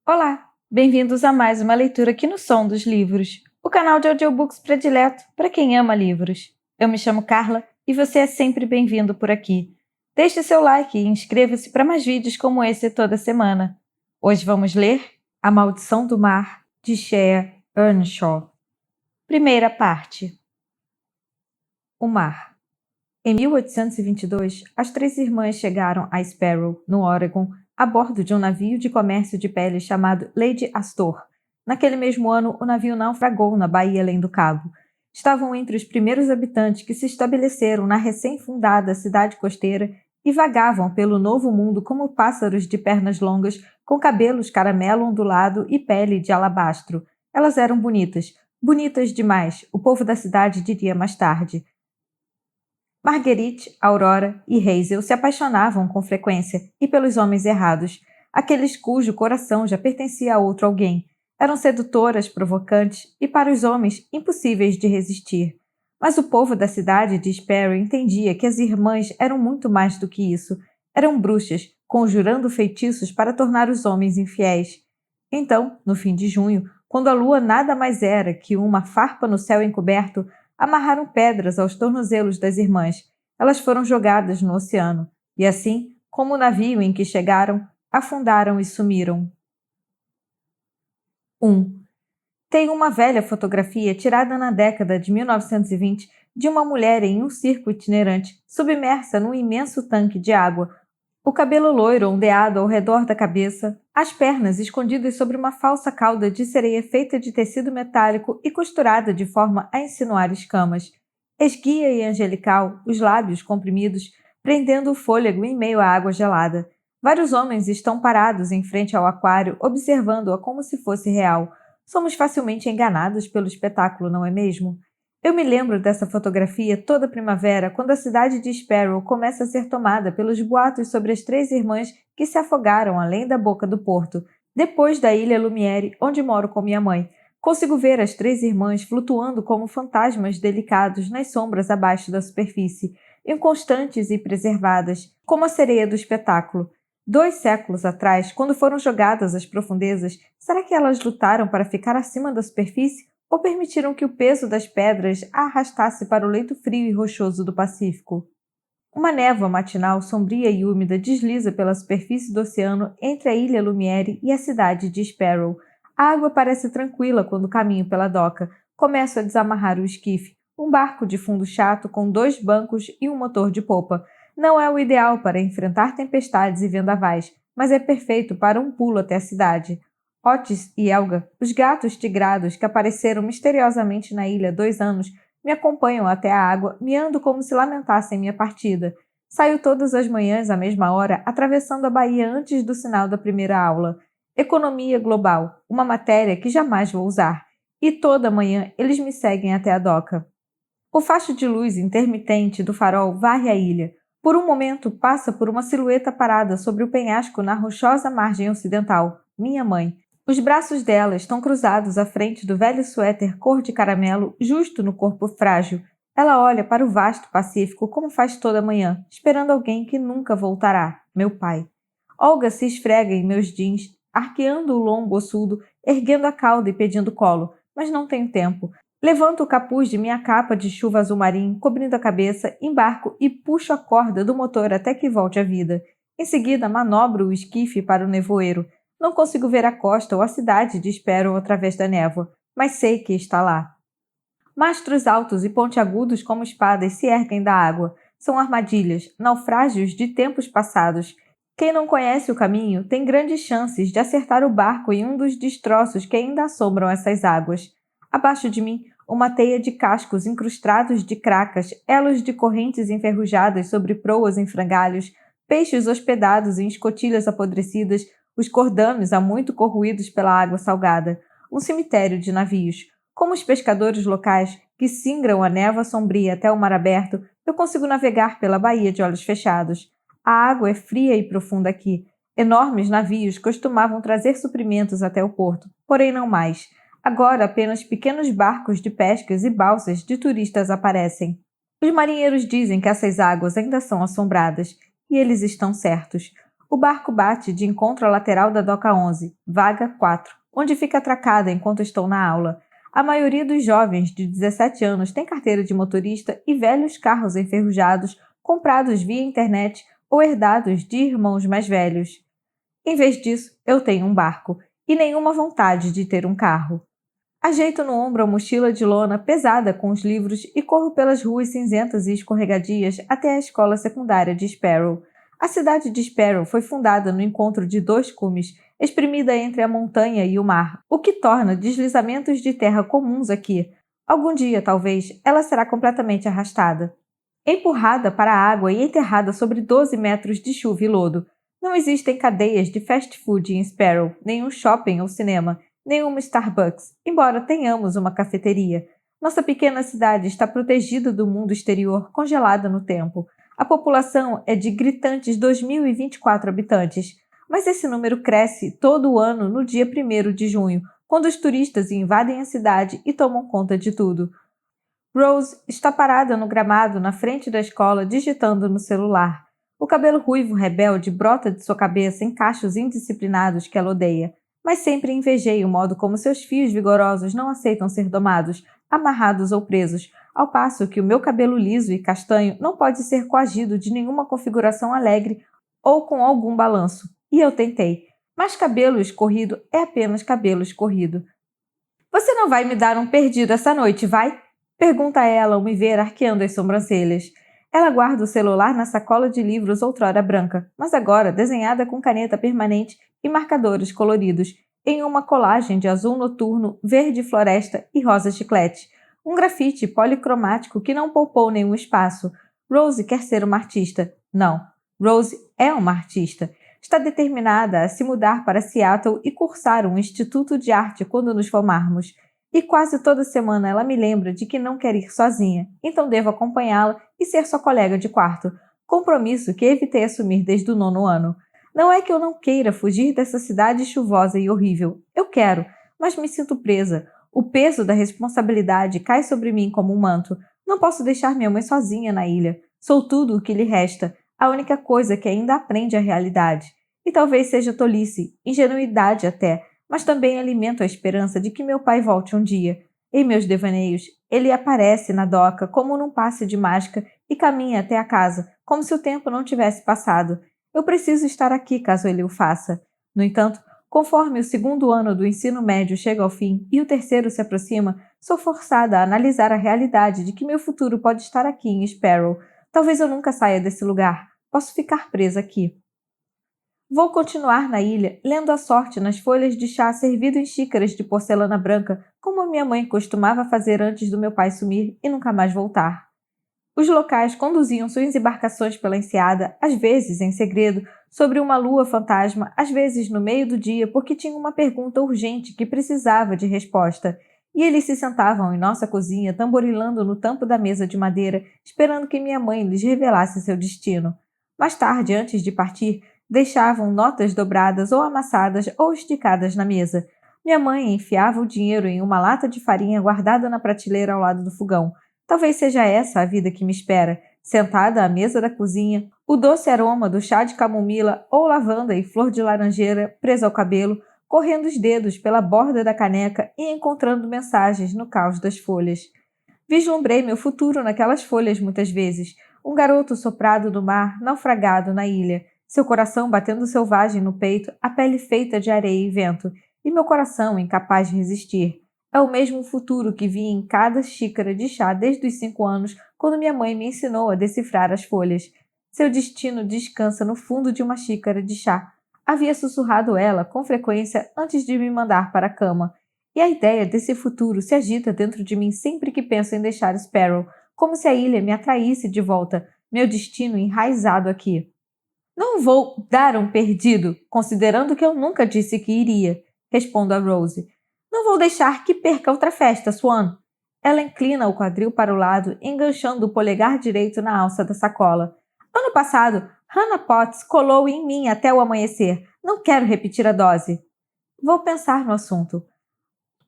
Olá, bem-vindos a mais uma leitura aqui no Som dos Livros, o canal de audiobooks predileto para quem ama livros. Eu me chamo Carla e você é sempre bem-vindo por aqui. Deixe seu like e inscreva-se para mais vídeos como esse toda semana. Hoje vamos ler A Maldição do Mar, de Shea Earnshaw. Primeira parte. O Mar. Em 1822, as três irmãs chegaram a Sparrow, no Oregon, a bordo de um navio de comércio de pele chamado Lady Astor. Naquele mesmo ano, o navio naufragou na Baía Além do Cabo. Estavam entre os primeiros habitantes que se estabeleceram na recém-fundada cidade costeira e vagavam pelo novo mundo como pássaros de pernas longas, com cabelos caramelo ondulado e pele de alabastro. Elas eram bonitas, bonitas demais, o povo da cidade diria mais tarde. Marguerite, Aurora e Hazel se apaixonavam com frequência e pelos homens errados, aqueles cujo coração já pertencia a outro alguém. Eram sedutoras, provocantes e, para os homens, impossíveis de resistir. Mas o povo da cidade de Sparrow entendia que as irmãs eram muito mais do que isso. Eram bruxas, conjurando feitiços para tornar os homens infiéis. Então, no fim de junho, quando a lua nada mais era que uma farpa no céu encoberto, amarraram pedras aos tornozelos das irmãs. Elas foram jogadas no oceano, e assim, como o navio em que chegaram, afundaram e sumiram. 1. Tem uma velha fotografia tirada na década de 1920 de uma mulher em um circo itinerante, submersa num imenso tanque de água, o cabelo loiro ondeado ao redor da cabeça, as pernas escondidas sobre uma falsa cauda de sereia feita de tecido metálico e costurada de forma a insinuar escamas. Esguia e angelical, os lábios comprimidos, prendendo o fôlego em meio à água gelada. Vários homens estão parados em frente ao aquário, observando-a como se fosse real. Somos facilmente enganados pelo espetáculo, não é mesmo? Eu me lembro dessa fotografia toda primavera, quando a cidade de Sparrow começa a ser tomada pelos boatos sobre as três irmãs que se afogaram além da boca do porto, depois da ilha Lumiere, onde moro com minha mãe. Consigo ver as três irmãs flutuando como fantasmas delicados nas sombras abaixo da superfície, inconstantes e preservadas, como a sereia do espetáculo. 2 séculos atrás, quando foram jogadas às profundezas, será que elas lutaram para ficar acima da superfície? Ou permitiram que o peso das pedras a arrastasse para o leito frio e rochoso do Pacífico? Uma névoa matinal sombria e úmida desliza pela superfície do oceano entre a ilha Lumiere e a cidade de Sparrow. A água parece tranquila quando caminho pela doca. Começo a desamarrar o esquife, um barco de fundo chato com 2 bancos e um motor de popa. Não é o ideal para enfrentar tempestades e vendavais, mas é perfeito para um pulo até a cidade. Otis e Elga, os gatos tigrados que apareceram misteriosamente na ilha há 2 anos, me acompanham até a água, miando como se lamentassem minha partida. Saio todas as manhãs à mesma hora, atravessando a baía antes do sinal da primeira aula. Economia global, uma matéria que jamais vou usar. E toda manhã eles me seguem até a doca. O facho de luz intermitente do farol varre a ilha. Por um momento passa por uma silhueta parada sobre o penhasco na rochosa margem ocidental. Minha mãe. Os braços dela estão cruzados à frente do velho suéter cor de caramelo, justo no corpo frágil. Ela olha para o vasto Pacífico como faz toda manhã, esperando alguém que nunca voltará, meu pai. Olga se esfrega em meus jeans, arqueando o lombo ossudo, erguendo a cauda e pedindo colo, mas não tenho tempo. Levanto o capuz de minha capa de chuva azul marinho, cobrindo a cabeça, embarco e puxo a corda do motor até que volte à vida. Em seguida, manobro o esquife para o nevoeiro. Não consigo ver a costa ou a cidade de Sparrow através da névoa, mas sei que está lá. Mastros altos e pontiagudos como espadas se erguem da água. São armadilhas, naufrágios de tempos passados. Quem não conhece o caminho tem grandes chances de acertar o barco em um dos destroços que ainda assombram essas águas. Abaixo de mim, uma teia de cascos incrustados de cracas, elos de correntes enferrujadas sobre proas em frangalhos, peixes hospedados em escotilhas apodrecidas, os cordames há muito corroídos pela água salgada, um cemitério de navios. Como os pescadores locais, que singram a névoa sombria até o mar aberto, eu consigo navegar pela baía de olhos fechados. A água é fria e profunda aqui. Enormes navios costumavam trazer suprimentos até o porto, porém não mais. Agora apenas pequenos barcos de pescas e balsas de turistas aparecem. Os marinheiros dizem que essas águas ainda são assombradas, e eles estão certos. O barco bate de encontro à lateral da doca 11, vaga 4, onde fica atracada enquanto estou na aula. A maioria dos jovens de 17 anos tem carteira de motorista e velhos carros enferrujados comprados via internet ou herdados de irmãos mais velhos. Em vez disso, eu tenho um barco e nenhuma vontade de ter um carro. Ajeito no ombro a mochila de lona pesada com os livros e corro pelas ruas cinzentas e escorregadias até a escola secundária de Sparrow. A cidade de Sparrow foi fundada no encontro de dois cumes, exprimida entre a montanha e o mar, o que torna deslizamentos de terra comuns aqui. Algum dia, talvez, ela será completamente arrastada. Empurrada para a água e enterrada sobre 12 metros de chuva e lodo. Não existem cadeias de fast food em Sparrow, nenhum shopping ou cinema, nenhuma Starbucks, embora tenhamos uma cafeteria. Nossa pequena cidade está protegida do mundo exterior, congelada no tempo. A população é de gritantes 2.024 habitantes, mas esse número cresce todo o ano no dia 1º de junho, quando os turistas invadem a cidade e tomam conta de tudo. Rose está parada no gramado na frente da escola, digitando no celular. O cabelo ruivo rebelde brota de sua cabeça em cachos indisciplinados que ela odeia. Mas sempre invejei o modo como seus fios vigorosos não aceitam ser domados, amarrados ou presos, ao passo que o meu cabelo liso e castanho não pode ser coagido de nenhuma configuração alegre ou com algum balanço. E eu tentei. Mas cabelo escorrido é apenas cabelo escorrido. Você não vai me dar um perdido essa noite, vai? Pergunta ela ao me ver arqueando as sobrancelhas. Ela guarda o celular na sacola de livros outrora branca, mas agora desenhada com caneta permanente e marcadores coloridos, em uma colagem de azul noturno, verde floresta e rosa chiclete. Um grafite policromático que não poupou nenhum espaço. Rose quer ser uma artista. Não, Rose é uma artista. Está determinada a se mudar para Seattle e cursar um instituto de arte quando nos formarmos. E quase toda semana ela me lembra de que não quer ir sozinha, então devo acompanhá-la e ser sua colega de quarto. Compromisso que evitei assumir desde o 9º ano. Não é que eu não queira fugir dessa cidade chuvosa e horrível. Eu quero, mas me sinto presa. O peso da responsabilidade cai sobre mim como um manto. Não posso deixar minha mãe sozinha na ilha. Sou tudo o que lhe resta, a única coisa que ainda aprende a realidade. E talvez seja tolice, ingenuidade até, mas também alimento a esperança de que meu pai volte um dia. Em meus devaneios, ele aparece na doca como num passe de mágica e caminha até a casa, como se o tempo não tivesse passado. Eu preciso estar aqui caso ele o faça. No entanto, conforme o 2º ano do ensino médio chega ao fim e o 3º se aproxima, sou forçada a analisar a realidade de que meu futuro pode estar aqui em Sparrow. Talvez eu nunca saia desse lugar. Posso ficar presa aqui. Vou continuar na ilha, lendo a sorte nas folhas de chá servido em xícaras de porcelana branca, como minha mãe costumava fazer antes do meu pai sumir e nunca mais voltar. Os locais conduziam suas embarcações pela enseada, às vezes em segredo, sobre uma lua fantasma, às vezes no meio do dia, porque tinham uma pergunta urgente que precisava de resposta. E eles se sentavam em nossa cozinha, tamborilando no tampo da mesa de madeira, esperando que minha mãe lhes revelasse seu destino. Mais tarde, antes de partir, deixavam notas dobradas ou amassadas ou esticadas na mesa. Minha mãe enfiava o dinheiro em uma lata de farinha guardada na prateleira ao lado do fogão. Talvez seja essa a vida que me espera, sentada à mesa da cozinha, o doce aroma do chá de camomila ou lavanda e flor de laranjeira presa ao cabelo, correndo os dedos pela borda da caneca e encontrando mensagens no caos das folhas. Vislumbrei meu futuro naquelas folhas muitas vezes, um garoto soprado do mar, naufragado na ilha, seu coração batendo selvagem no peito, a pele feita de areia e vento, e meu coração incapaz de resistir. É o mesmo futuro que vi em cada xícara de chá desde os 5 anos, quando minha mãe me ensinou a decifrar as folhas. Seu destino descansa no fundo de uma xícara de chá. Havia sussurrado ela com frequência antes de me mandar para a cama. E a ideia desse futuro se agita dentro de mim sempre que penso em deixar Sparrow, como se a ilha me atraísse de volta, meu destino enraizado aqui. Não vou dar um perdido, considerando que eu nunca disse que iria, respondo a Rose. Não vou deixar que perca outra festa, Swan. Ela inclina o quadril para o lado, enganchando o polegar direito na alça da sacola. Ano passado, Hannah Potts colou em mim até o amanhecer. Não quero repetir a dose. Vou pensar no assunto.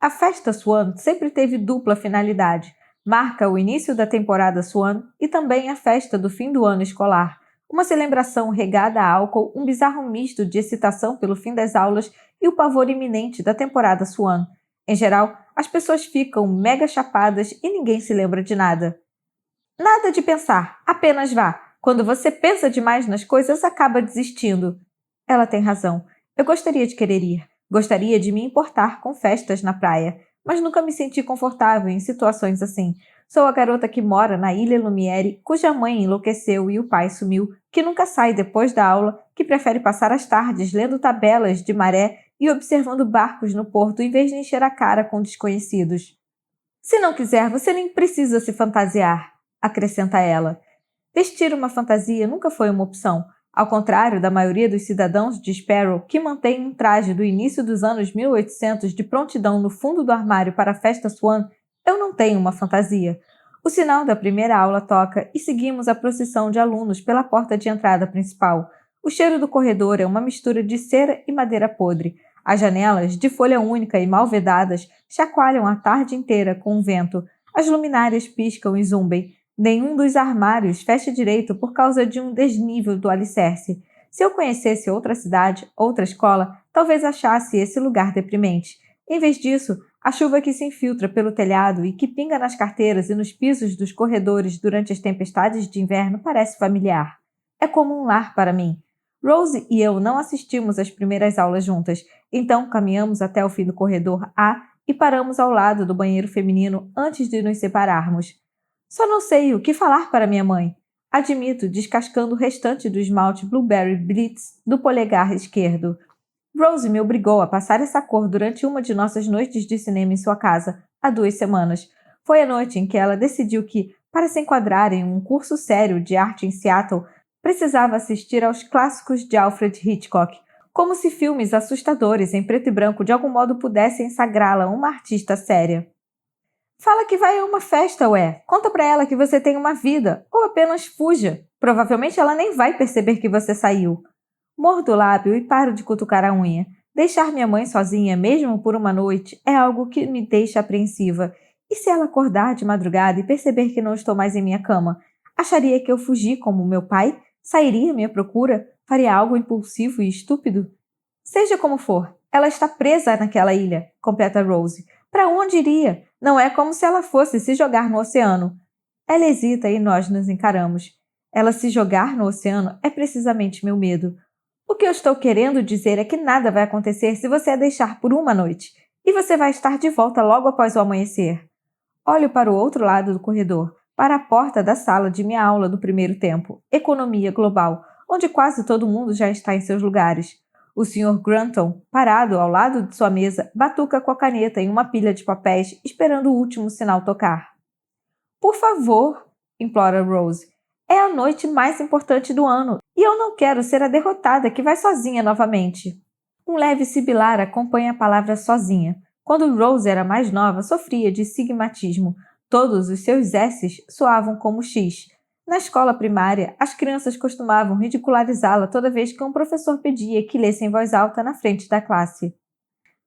A festa Swan sempre teve dupla finalidade. Marca o início da temporada Swan e também a festa do fim do ano escolar. Uma celebração regada a álcool, um bizarro misto de excitação pelo fim das aulas e o pavor iminente da temporada Swan. Em geral, as pessoas ficam mega chapadas e ninguém se lembra de nada. Nada de pensar, apenas vá. Quando você pensa demais nas coisas, acaba desistindo. Ela tem razão. Eu gostaria de querer ir. Gostaria de me importar com festas na praia, mas nunca me senti confortável em situações assim. Sou a garota que mora na Ilha Lumiere, cuja mãe enlouqueceu e o pai sumiu, que nunca sai depois da aula, que prefere passar as tardes lendo tabelas de maré e observando barcos no porto em vez de encher a cara com desconhecidos. Se não quiser, você nem precisa se fantasiar, acrescenta ela. Vestir uma fantasia nunca foi uma opção, ao contrário da maioria dos cidadãos de Sparrow que mantém um traje do início dos anos 1800 de prontidão no fundo do armário para a festa Swan. Eu não tenho uma fantasia. O sinal da primeira aula toca e seguimos a procissão de alunos pela porta de entrada principal. O cheiro do corredor é uma mistura de cera e madeira podre. As janelas, de folha única e mal vedadas, chacoalham a tarde inteira com o vento. As luminárias piscam e zumbem. Nenhum dos armários fecha direito por causa de um desnível do alicerce. Se eu conhecesse outra cidade, outra escola, talvez achasse esse lugar deprimente. Em vez disso, a chuva que se infiltra pelo telhado e que pinga nas carteiras e nos pisos dos corredores durante as tempestades de inverno parece familiar. É como um lar para mim. Rose e eu não assistimos às primeiras aulas juntas, então caminhamos até o fim do corredor A e paramos ao lado do banheiro feminino antes de nos separarmos. Só não sei o que falar para minha mãe. Admito, descascando o restante do esmalte Blueberry Blitz do polegar esquerdo. Rose me obrigou a passar essa cor durante uma de nossas noites de cinema em sua casa, há 2 semanas. Foi a noite em que ela decidiu que, para se enquadrar em um curso sério de arte em Seattle, precisava assistir aos clássicos de Alfred Hitchcock, como se filmes assustadores em preto e branco de algum modo pudessem sagrá-la uma artista séria. Fala que vai a uma festa, ué. Conta pra ela que você tem uma vida, ou apenas fuja. Provavelmente ela nem vai perceber que você saiu. Mordo o lábio e paro de cutucar a unha. Deixar minha mãe sozinha, mesmo por uma noite, é algo que me deixa apreensiva. E se ela acordar de madrugada e perceber que não estou mais em minha cama? Acharia que eu fugi como meu pai? Sairia à minha procura? Faria algo impulsivo e estúpido? Seja como for, ela está presa naquela ilha, completa Rose. Para onde iria? Não é como se ela fosse se jogar no oceano. Ela hesita e nós nos encaramos. Ela se jogar no oceano é precisamente meu medo. O que eu estou querendo dizer é que nada vai acontecer se você a deixar por uma noite, e você vai estar de volta logo após o amanhecer. Olho para o outro lado do corredor, para a porta da sala de minha aula do primeiro tempo, Economia Global, onde quase todo mundo já está em seus lugares. O Sr. Granton, parado ao lado de sua mesa, batuca com a caneta em uma pilha de papéis, esperando o último sinal tocar. Por favor, implora Rose. É a noite mais importante do ano, e eu não quero ser a derrotada que vai sozinha novamente. Um leve sibilar acompanha a palavra sozinha. Quando Rose era mais nova, sofria de sigmatismo. Todos os seus S's soavam como X. Na escola primária, as crianças costumavam ridicularizá-la toda vez que um professor pedia que lesse em voz alta na frente da classe.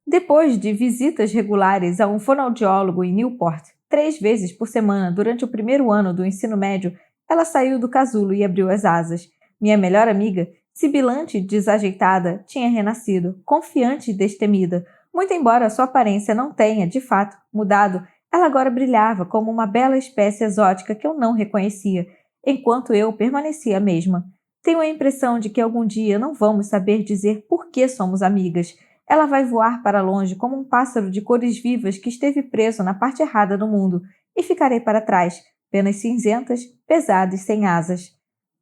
Depois de visitas regulares a um fonoaudiólogo em Newport, 3 vezes por semana durante o primeiro ano do ensino médio, ela saiu do casulo e abriu as asas. Minha melhor amiga, sibilante e desajeitada, tinha renascido, confiante e destemida. Muito embora sua aparência não tenha, de fato, mudado, ela agora brilhava como uma bela espécie exótica que eu não reconhecia, enquanto eu permanecia a mesma. Tenho a impressão de que algum dia não vamos saber dizer por que somos amigas. Ela vai voar para longe como um pássaro de cores vivas que esteve preso na parte errada do mundo, e ficarei para trás, penas cinzentas, pesadas, sem asas.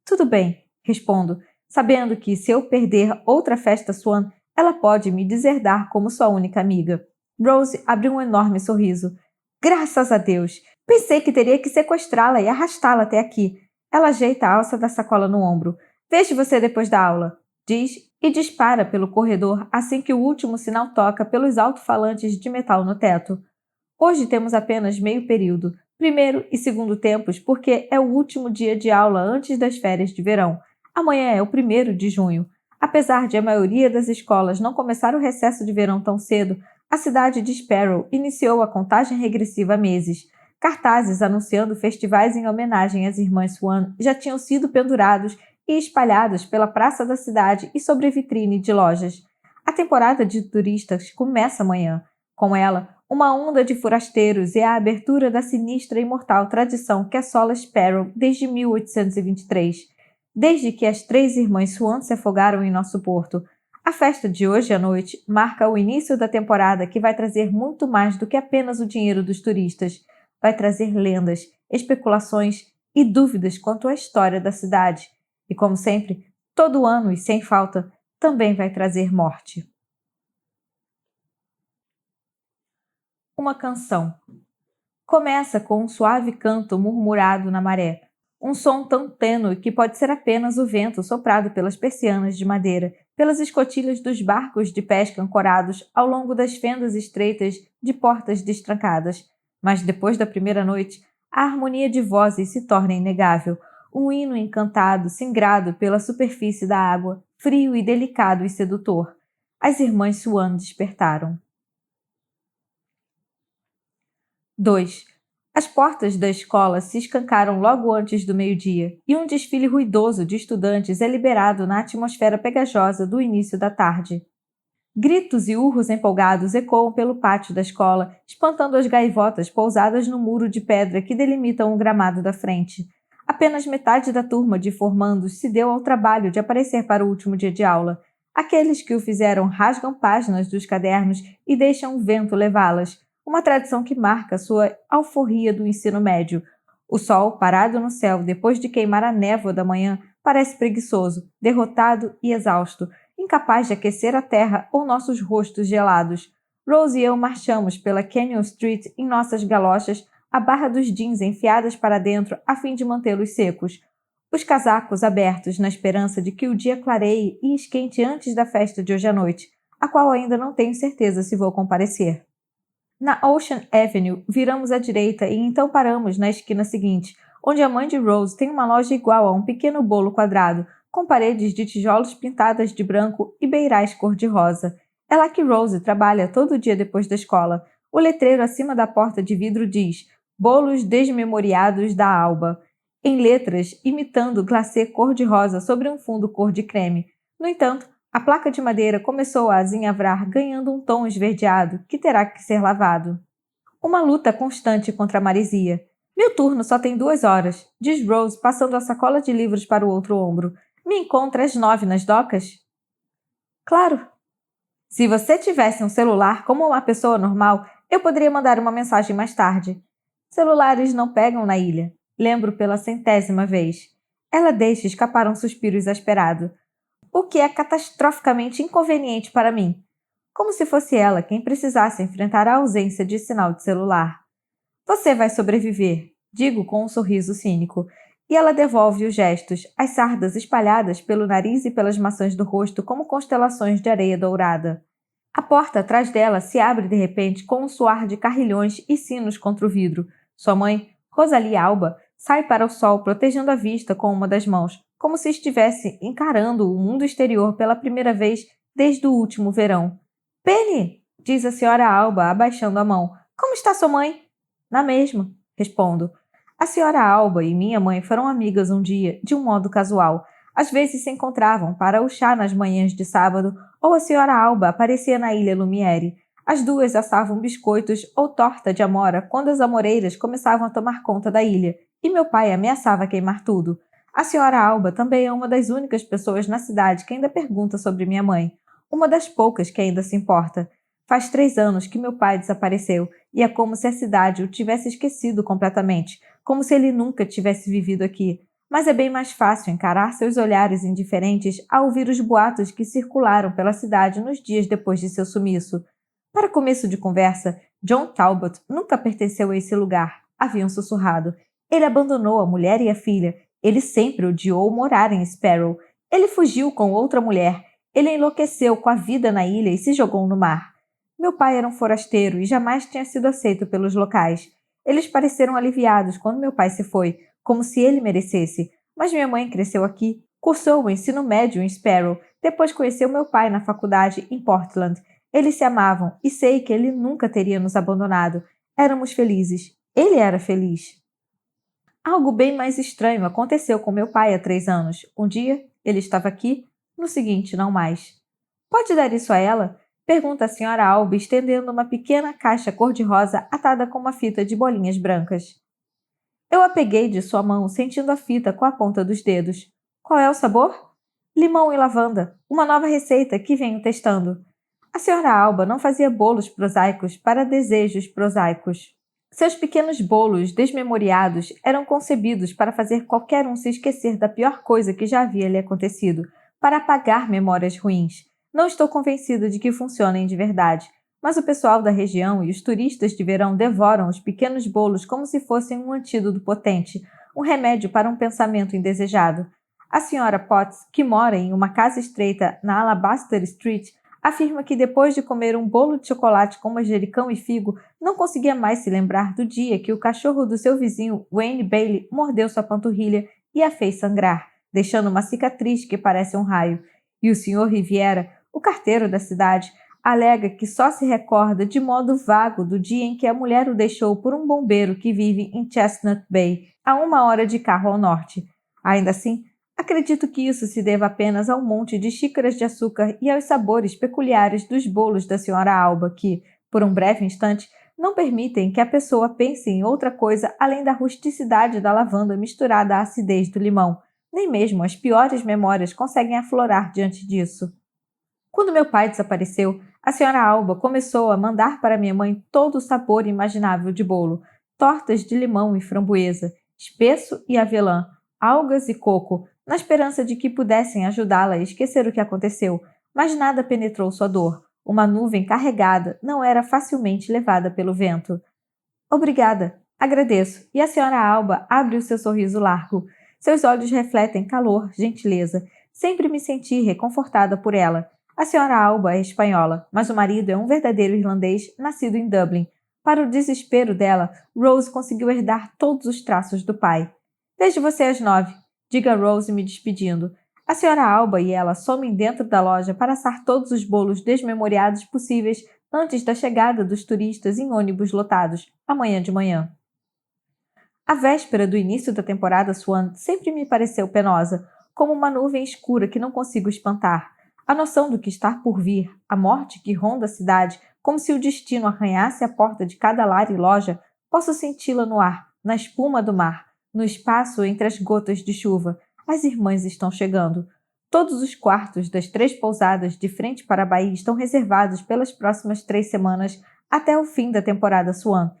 Tudo bem, respondo, sabendo que, se eu perder outra festa Swan, ela pode me deserdar como sua única amiga. Rose abriu um enorme sorriso. Graças a Deus! Pensei que teria que sequestrá-la e arrastá-la até aqui. Ela ajeita a alça da sacola no ombro. Vejo você depois da aula, diz e dispara pelo corredor assim que o último sinal toca pelos alto-falantes de metal no teto. Hoje temos apenas meio período, primeiro e segundo tempos, porque é o último dia de aula antes das férias de verão. Amanhã é o 1º de junho. Apesar de a maioria das escolas não começar o recesso de verão tão cedo, a cidade de Sparrow iniciou a contagem regressiva há meses. Cartazes anunciando festivais em homenagem às irmãs Swan já tinham sido pendurados e espalhados pela praça da cidade e sobre vitrine de lojas. A temporada de turistas começa amanhã. Com ela, uma onda de forasteiros e a abertura da sinistra e mortal tradição que assola Sparrow desde 1823. Desde que as três irmãs Swan se afogaram em nosso porto. A festa de hoje à noite marca o início da temporada que vai trazer muito mais do que apenas o dinheiro dos turistas. Vai trazer lendas, especulações e dúvidas quanto à história da cidade. E como sempre, todo ano e sem falta, também vai trazer morte. Uma canção. Começa com um suave canto murmurado na maré, um som tão tênue que pode ser apenas o vento soprado pelas persianas de madeira, pelas escotilhas dos barcos de pesca ancorados ao longo das fendas estreitas de portas destrancadas. Mas depois da primeira noite, a harmonia de vozes se torna inegável, um hino encantado, singrado pela superfície da água, frio e delicado e sedutor. As irmãs Swan despertaram. 2. As portas da escola se escancaram logo antes do meio-dia, e um desfile ruidoso de estudantes é liberado na atmosfera pegajosa do início da tarde. Gritos e urros empolgados ecoam pelo pátio da escola, espantando as gaivotas pousadas no muro de pedra que delimitam o gramado da frente. Apenas metade da turma de formandos se deu ao trabalho de aparecer para o último dia de aula. Aqueles que o fizeram rasgam páginas dos cadernos e deixam o vento levá-las, uma tradição que marca sua alforria do ensino médio. O sol, parado no céu depois de queimar a névoa da manhã, parece preguiçoso, derrotado e exausto, incapaz de aquecer a terra ou nossos rostos gelados. Rose e eu marchamos pela Canyon Street em nossas galochas, a barra dos jeans enfiadas para dentro a fim de mantê-los secos. Os casacos abertos na esperança de que o dia clareie e esquente antes da festa de hoje à noite, a qual ainda não tenho certeza se vou comparecer. Na Ocean Avenue, viramos à direita e então paramos na esquina seguinte, onde a mãe de Rose tem uma loja igual a um pequeno bolo quadrado, com paredes de tijolos pintadas de branco e beirais cor-de-rosa. É lá que Rose trabalha todo dia depois da escola. O letreiro acima da porta de vidro diz «Bolos desmemoriados da Alba», em letras imitando glacê cor-de-rosa sobre um fundo cor de creme. No entanto, a placa de madeira começou a azinhavrar, ganhando um tom esverdeado, que terá que ser lavado. Uma luta constante contra a maresia. Meu turno só tem 2 horas, diz Rose, passando a sacola de livros para o outro ombro. Me encontra às 9 nas docas? Claro. Se você tivesse um celular como uma pessoa normal, eu poderia mandar uma mensagem mais tarde. Celulares não pegam na ilha. Lembro pela 100ª vez. Ela deixa escapar um suspiro exasperado. O que é catastroficamente inconveniente para mim. Como se fosse ela quem precisasse enfrentar a ausência de sinal de celular. Você vai sobreviver, digo com um sorriso cínico, e ela devolve os gestos, as sardas espalhadas pelo nariz e pelas maçãs do rosto como constelações de areia dourada. A porta atrás dela se abre de repente com um soar de carrilhões e sinos contra o vidro. Sua mãe, Rosalie Alba, sai para o sol protegendo a vista com uma das mãos, como se estivesse encarando o mundo exterior pela primeira vez desde o último verão. Penny, diz a senhora Alba, abaixando a mão. Como está sua mãe? Na mesma, respondo. A senhora Alba e minha mãe foram amigas um dia, de um modo casual. Às vezes se encontravam para o chá nas manhãs de sábado, ou a senhora Alba aparecia na Ilha Lumiere. As duas assavam biscoitos ou torta de amora quando as amoreiras começavam a tomar conta da ilha, e meu pai ameaçava queimar tudo. A senhora Alba também é uma das únicas pessoas na cidade que ainda pergunta sobre minha mãe. Uma das poucas que ainda se importa. Faz 3 anos que meu pai desapareceu, e é como se a cidade o tivesse esquecido completamente, como se ele nunca tivesse vivido aqui. Mas é bem mais fácil encarar seus olhares indiferentes ao ouvir os boatos que circularam pela cidade nos dias depois de seu sumiço. Para começo de conversa, John Talbot nunca pertenceu a esse lugar, haviam sussurrado. Ele abandonou a mulher e a filha. Ele sempre odiou morar em Sparrow. Ele fugiu com outra mulher. Ele enlouqueceu com a vida na ilha e se jogou no mar. Meu pai era um forasteiro e jamais tinha sido aceito pelos locais. Eles pareceram aliviados quando meu pai se foi, como se ele merecesse. Mas minha mãe cresceu aqui, cursou o ensino médio em Sparrow, depois conheceu meu pai na faculdade em Portland. Eles se amavam e sei que ele nunca teria nos abandonado. Éramos felizes. Ele era feliz. Algo bem mais estranho aconteceu com meu pai há 3 anos. Um dia, ele estava aqui, no seguinte, não mais. Pode dar isso a ela? Pergunta a senhora Alba, estendendo uma pequena caixa cor-de-rosa atada com uma fita de bolinhas brancas. Eu a peguei de sua mão, sentindo a fita com a ponta dos dedos. Qual é o sabor? Limão e lavanda. Uma nova receita que venho testando. A senhora Alba não fazia bolos prosaicos para desejos prosaicos. Seus pequenos bolos desmemoriados eram concebidos para fazer qualquer um se esquecer da pior coisa que já havia lhe acontecido, para apagar memórias ruins. Não estou convencida de que funcionem de verdade, mas o pessoal da região e os turistas de verão devoram os pequenos bolos como se fossem um antídoto potente, um remédio para um pensamento indesejado. A senhora Potts, que mora em uma casa estreita na Alabaster Street, afirma que depois de comer um bolo de chocolate com manjericão e figo, não conseguia mais se lembrar do dia que o cachorro do seu vizinho, Wayne Bailey, mordeu sua panturrilha e a fez sangrar, deixando uma cicatriz que parece um raio. E o Sr. Riviera, o carteiro da cidade, alega que só se recorda de modo vago do dia em que a mulher o deixou por um bombeiro que vive em Chestnut Bay, a 1 hora de carro ao norte. Ainda assim, acredito que isso se deva apenas ao monte de xícaras de açúcar e aos sabores peculiares dos bolos da senhora Alba que, por um breve instante, não permitem que a pessoa pense em outra coisa além da rusticidade da lavanda misturada à acidez do limão. Nem mesmo as piores memórias conseguem aflorar diante disso. Quando meu pai desapareceu, a senhora Alba começou a mandar para minha mãe todo o sabor imaginável de bolo, tortas de limão e framboesa, espesso e avelã, algas e coco, na esperança de que pudessem ajudá-la a esquecer o que aconteceu, mas nada penetrou sua dor. Uma nuvem carregada não era facilmente levada pelo vento. Obrigada, agradeço, e a senhora Alba abre o seu sorriso largo. Seus olhos refletem calor, gentileza. Sempre me senti reconfortada por ela. A senhora Alba é espanhola, mas o marido é um verdadeiro irlandês nascido em Dublin. Para o desespero dela, Rose conseguiu herdar todos os traços do pai. Vejo você às 9, diga Rose me despedindo. A senhora Alba e ela somem dentro da loja para assar todos os bolos desmemoriados possíveis antes da chegada dos turistas em ônibus lotados, amanhã de manhã. A véspera do início da temporada Swan sempre me pareceu penosa, como uma nuvem escura que não consigo espantar. A noção do que está por vir, a morte que ronda a cidade, como se o destino arranhasse a porta de cada lar e loja, posso senti-la no ar, na espuma do mar, no espaço entre as gotas de chuva. As irmãs estão chegando. Todos os quartos das 3 pousadas de frente para a Bahia estão reservados pelas próximas 3 semanas até o fim da temporada Swan,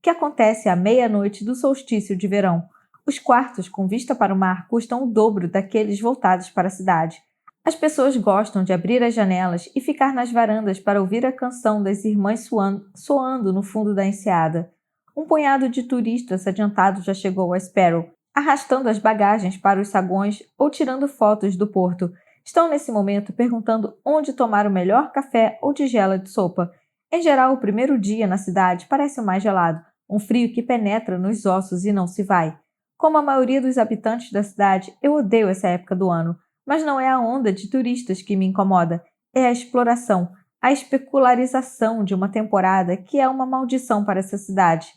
que acontece à meia-noite do solstício de verão. Os quartos com vista para o mar custam o dobro daqueles voltados para a cidade. As pessoas gostam de abrir as janelas e ficar nas varandas para ouvir a canção das irmãs Swan soando no fundo da enseada. Um punhado de turistas adiantados já chegou a Sparrow, arrastando as bagagens para os saguões ou tirando fotos do porto. Estão nesse momento perguntando onde tomar o melhor café ou tigela de sopa. Em geral, o primeiro dia na cidade parece o mais gelado, um frio que penetra nos ossos e não se vai. Como a maioria dos habitantes da cidade, eu odeio essa época do ano, mas não é a onda de turistas que me incomoda, é a exploração, a especularização de uma temporada que é uma maldição para essa cidade.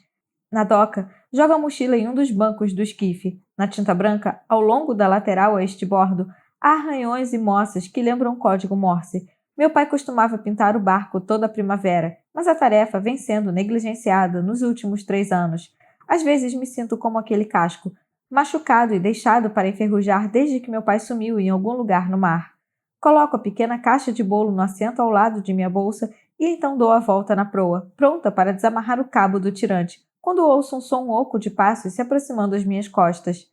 Na doca, joga a mochila em um dos bancos do esquife. Na tinta branca, ao longo da lateral a este bordo, há arranhões e moças que lembram o código Morse. Meu pai costumava pintar o barco toda a primavera, mas a tarefa vem sendo negligenciada nos últimos 3 anos. Às vezes me sinto como aquele casco, machucado e deixado para enferrujar desde que meu pai sumiu em algum lugar no mar. Coloco a pequena caixa de bolo no assento ao lado de minha bolsa e então dou a volta na proa, pronta para desamarrar o cabo do tirante, quando ouço um som oco de passos se aproximando às minhas costas.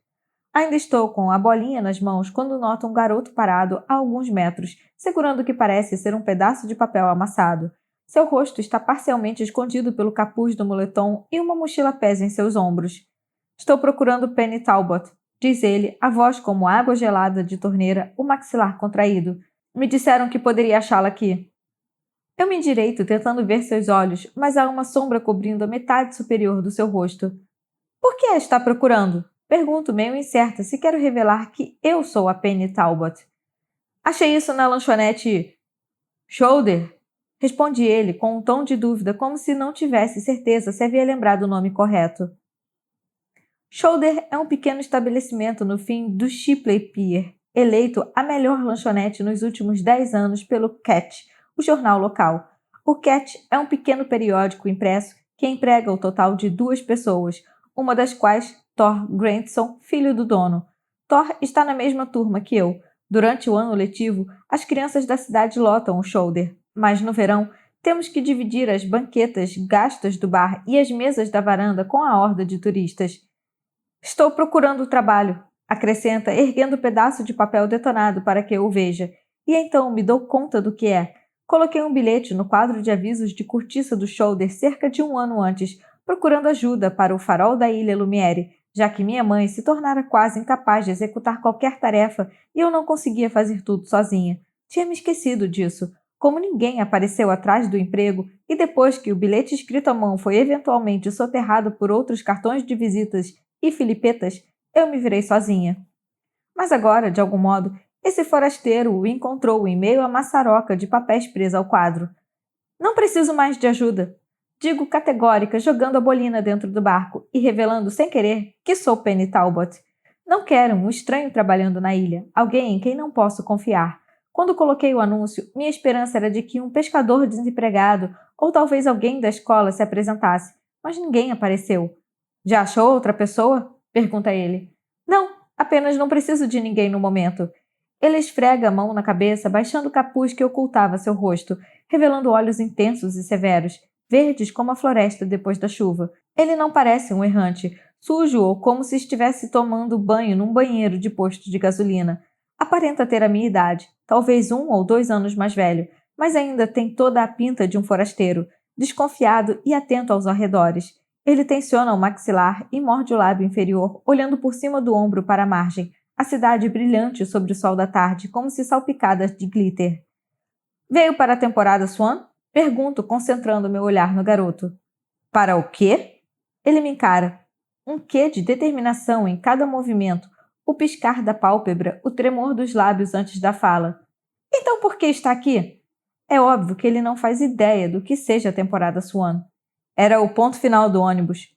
Ainda estou com a bolinha nas mãos quando noto um garoto parado a alguns metros, segurando o que parece ser um pedaço de papel amassado. Seu rosto está parcialmente escondido pelo capuz do moletom e uma mochila pesa em seus ombros. Estou procurando Penny Talbot, diz ele, a voz como água gelada de torneira, o maxilar contraído. Me disseram que poderia achá-la aqui. Eu me endireito tentando ver seus olhos, mas há uma sombra cobrindo a metade superior do seu rosto. Por que a está procurando? Pergunto meio incerta se quero revelar que eu sou a Penny Talbot. Achei isso na lanchonete Shoulder, responde ele com um tom de dúvida como se não tivesse certeza se havia lembrado o nome correto. Shoulder é um pequeno estabelecimento no fim do Shipley Pier, eleito a melhor lanchonete nos últimos 10 anos pelo Catch, o jornal local. O Catch é um pequeno periódico impresso que emprega o total de 2 pessoas, uma das quais Thor Grandson, filho do dono. Thor está na mesma turma que eu. Durante o ano letivo, as crianças da cidade lotam o Shoulder, mas no verão temos que dividir as banquetas gastas do bar e as mesas da varanda com a horda de turistas. Estou procurando trabalho, acrescenta, erguendo o pedaço de papel detonado para que eu o veja, e então me dou conta do que é. Coloquei um bilhete no quadro de avisos de cortiça do Shoulder cerca de 1 ano antes, procurando ajuda para o farol da Ilha Lumiere, já que minha mãe se tornara quase incapaz de executar qualquer tarefa e eu não conseguia fazer tudo sozinha. Tinha me esquecido disso. Como ninguém apareceu atrás do emprego e depois que o bilhete escrito à mão foi eventualmente soterrado por outros cartões de visitas e filipetas, eu me virei sozinha. Mas agora, de algum modo, esse forasteiro o encontrou em meio à maçaroca de papéis presa ao quadro. Não preciso mais de ajuda. Digo categórica, jogando a bolina dentro do barco e revelando sem querer que sou Penny Talbot. Não quero um estranho trabalhando na ilha, alguém em quem não posso confiar. Quando coloquei o anúncio, minha esperança era de que um pescador desempregado ou talvez alguém da escola se apresentasse, mas ninguém apareceu. Já achou outra pessoa? Pergunta ele. Não, apenas não preciso de ninguém no momento. Ele esfrega a mão na cabeça, baixando o capuz que ocultava seu rosto, revelando olhos intensos e severos, verdes como a floresta depois da chuva. Ele não parece um errante, sujo ou como se estivesse tomando banho num banheiro de posto de gasolina. Aparenta ter a minha idade, talvez 1 ou 2 anos mais velho, mas ainda tem toda a pinta de um forasteiro, desconfiado e atento aos arredores. Ele tensiona o maxilar e morde o lábio inferior, olhando por cima do ombro para a margem, a cidade brilhante sobre o sol da tarde, como se salpicada de glitter. Veio para a temporada Swan? Pergunto, concentrando meu olhar no garoto. Para o quê? Ele me encara. Um quê de determinação em cada movimento, o piscar da pálpebra, o tremor dos lábios antes da fala. Então por que está aqui? É óbvio que ele não faz ideia do que seja a temporada Swan. Era o ponto final do ônibus.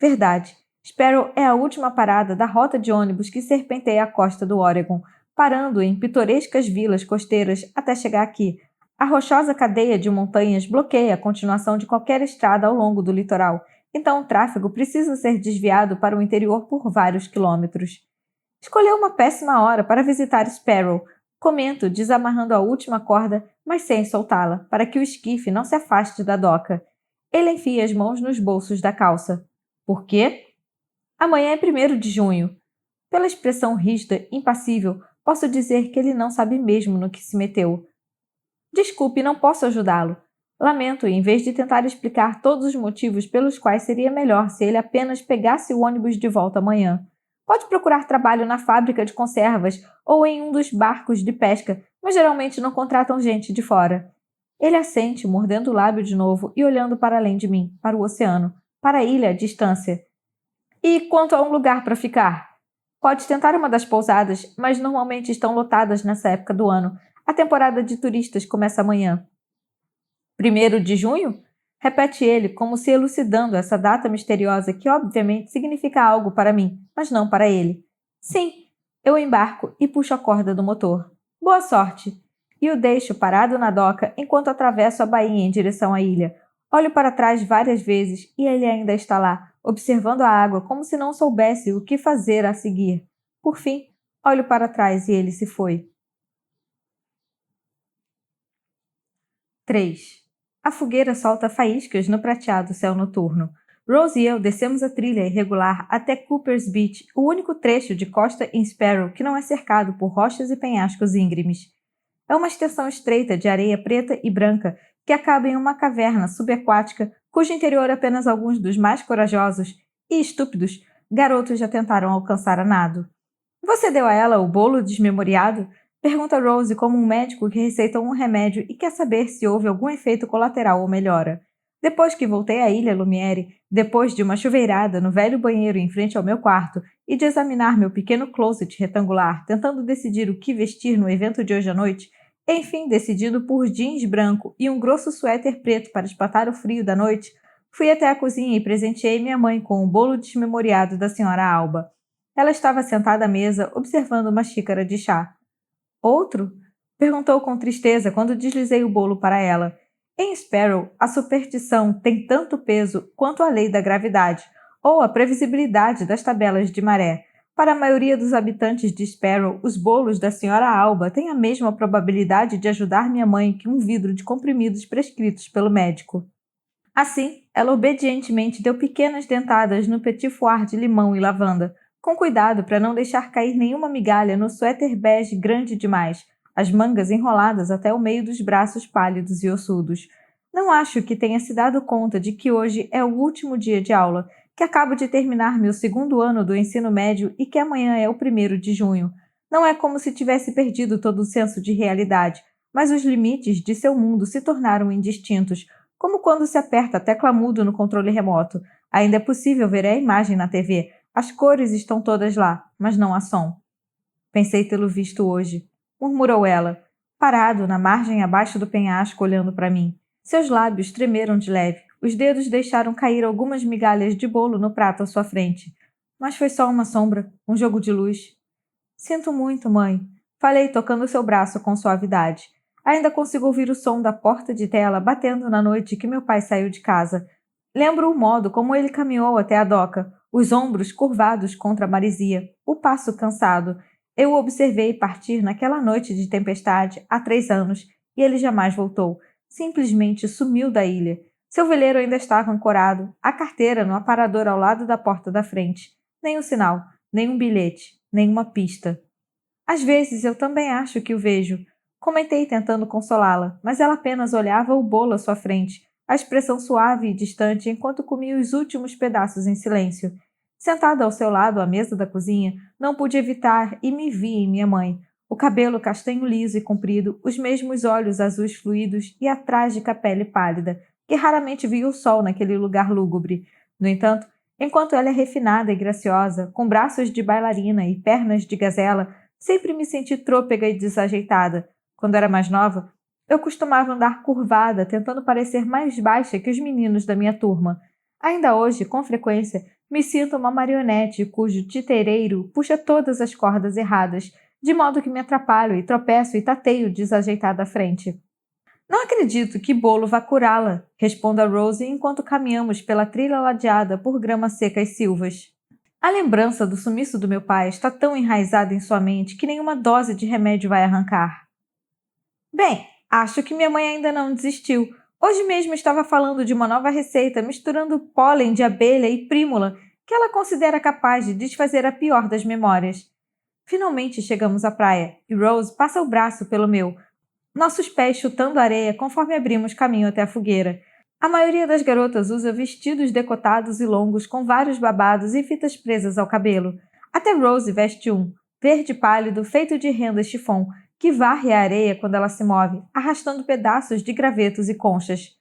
Verdade. Sparrow é a última parada da rota de ônibus que serpenteia a costa do Oregon, parando em pitorescas vilas costeiras até chegar aqui. A rochosa cadeia de montanhas bloqueia a continuação de qualquer estrada ao longo do litoral, então o tráfego precisa ser desviado para o interior por vários quilômetros. Escolheu uma péssima hora para visitar Sparrow, comento, desamarrando a última corda, mas sem soltá-la, para que o esquife não se afaste da doca. Ele enfia as mãos nos bolsos da calça. Por quê? Amanhã é 1º de junho. Pela expressão rígida, impassível, posso dizer que ele não sabe mesmo no que se meteu. Desculpe, não posso ajudá-lo. Lamento, em vez de tentar explicar todos os motivos pelos quais seria melhor se ele apenas pegasse o ônibus de volta amanhã. Pode procurar trabalho na fábrica de conservas ou em um dos barcos de pesca, mas geralmente não contratam gente de fora. Ele assente, mordendo o lábio de novo e olhando para além de mim, para o oceano, para a ilha à distância. E quanto a um lugar para ficar? Pode tentar uma das pousadas, mas normalmente estão lotadas nessa época do ano. A temporada de turistas começa amanhã. 1º de junho? Repete ele, como se elucidando essa data misteriosa que obviamente significa algo para mim, mas não para ele. Sim, eu embarco e puxo a corda do motor. Boa sorte! E o deixo parado na doca enquanto atravesso a baía em direção à ilha. Olho para trás várias vezes e ele ainda está lá, observando a água como se não soubesse o que fazer a seguir. Por fim, olho para trás e ele se foi. 3. A fogueira solta faíscas no prateado céu noturno. Rose e eu descemos a trilha irregular até Cooper's Beach, o único trecho de costa em Sparrow que não é cercado por rochas e penhascos íngremes. É uma extensão estreita de areia preta e branca que acaba em uma caverna subaquática cujo interior apenas alguns dos mais corajosos e estúpidos garotos já tentaram alcançar a nado. Você deu a ela o bolo desmemoriado? Pergunta Rose como um médico que receita um remédio e quer saber se houve algum efeito colateral ou melhora. Depois que voltei à Ilha Lumiere, depois de uma chuveirada no velho banheiro em frente ao meu quarto e de examinar meu pequeno closet retangular, tentando decidir o que vestir no evento de hoje à noite, enfim decidido por jeans branco e um grosso suéter preto para espatar o frio da noite, Fui até a cozinha e presenteei minha mãe com o bolo desmemoriado da senhora Alba. Ela estava sentada à mesa, observando uma xícara de chá. Outro? Perguntou com tristeza quando deslizei o bolo para ela. Em Sparrow, a superstição tem tanto peso quanto a lei da gravidade, ou a previsibilidade das tabelas de maré. Para a maioria dos habitantes de Sparrow, os bolos da senhora Alba têm a mesma probabilidade de ajudar minha mãe que um vidro de comprimidos prescritos pelo médico. Assim, ela obedientemente deu pequenas dentadas no petit foire de limão e lavanda, com cuidado para não deixar cair nenhuma migalha no suéter bege grande demais, as mangas enroladas até o meio dos braços pálidos e ossudos. Não acho que tenha se dado conta de que hoje é o último dia de aula, que acabo de terminar meu segundo ano do ensino médio e que amanhã é o 1º de junho. Não é como se tivesse perdido todo o senso de realidade, mas os limites de seu mundo se tornaram indistintos, como quando se aperta a tecla mudo no controle remoto. Ainda é possível ver a imagem na TV. As cores estão todas lá, mas não há som. Pensei tê-lo visto hoje, murmurou ela, parado na margem abaixo do penhasco olhando para mim. Seus lábios tremeram de leve. Os dedos deixaram cair algumas migalhas de bolo no prato à sua frente. Mas foi só uma sombra, um jogo de luz. Sinto muito, mãe. Falei tocando seu braço com suavidade. Ainda consigo ouvir o som da porta de tela batendo na noite que meu pai saiu de casa. Lembro o modo como ele caminhou até a doca, os ombros curvados contra a maresia, o passo cansado. Eu o observei partir naquela noite de tempestade há 3 anos e ele jamais voltou. Simplesmente sumiu da ilha. Seu veleiro ainda estava ancorado, a carteira no aparador ao lado da porta da frente. Nem um sinal, nem um bilhete, nenhuma pista. Às vezes eu também acho que o vejo. Comentei tentando consolá-la, mas ela apenas olhava o bolo à sua frente, a expressão suave e distante enquanto comia os últimos pedaços em silêncio. Sentada ao seu lado à mesa da cozinha, não pude evitar e me vi em minha mãe. O cabelo castanho liso e comprido, os mesmos olhos azuis fluidos e a trágica pele pálida, que raramente via o sol naquele lugar lúgubre. No entanto, enquanto ela é refinada e graciosa, com braços de bailarina e pernas de gazela, sempre me senti trôpega e desajeitada. Quando era mais nova, eu costumava andar curvada, tentando parecer mais baixa que os meninos da minha turma. Ainda hoje, com frequência, me sinto uma marionete cujo titereiro puxa todas as cordas erradas, de modo que me atrapalho e tropeço e tateio desajeitada à frente. Não acredito que bolo vá curá-la, respondo a Rose enquanto caminhamos pela trilha ladeada por grama seca e silvas. A lembrança do sumiço do meu pai está tão enraizada em sua mente que nenhuma dose de remédio vai arrancar. Bem, acho que minha mãe ainda não desistiu. Hoje mesmo estava falando de uma nova receita misturando pólen de abelha e prímula que ela considera capaz de desfazer a pior das memórias. Finalmente chegamos à praia e Rose passa o braço pelo meu, nossos pés chutando areia conforme abrimos caminho até a fogueira. A maioria das garotas usa vestidos decotados e longos com vários babados e fitas presas ao cabelo. Até Rose veste um, verde pálido feito de renda chiffon, que varre a areia quando ela se move, arrastando pedaços de gravetos e conchas.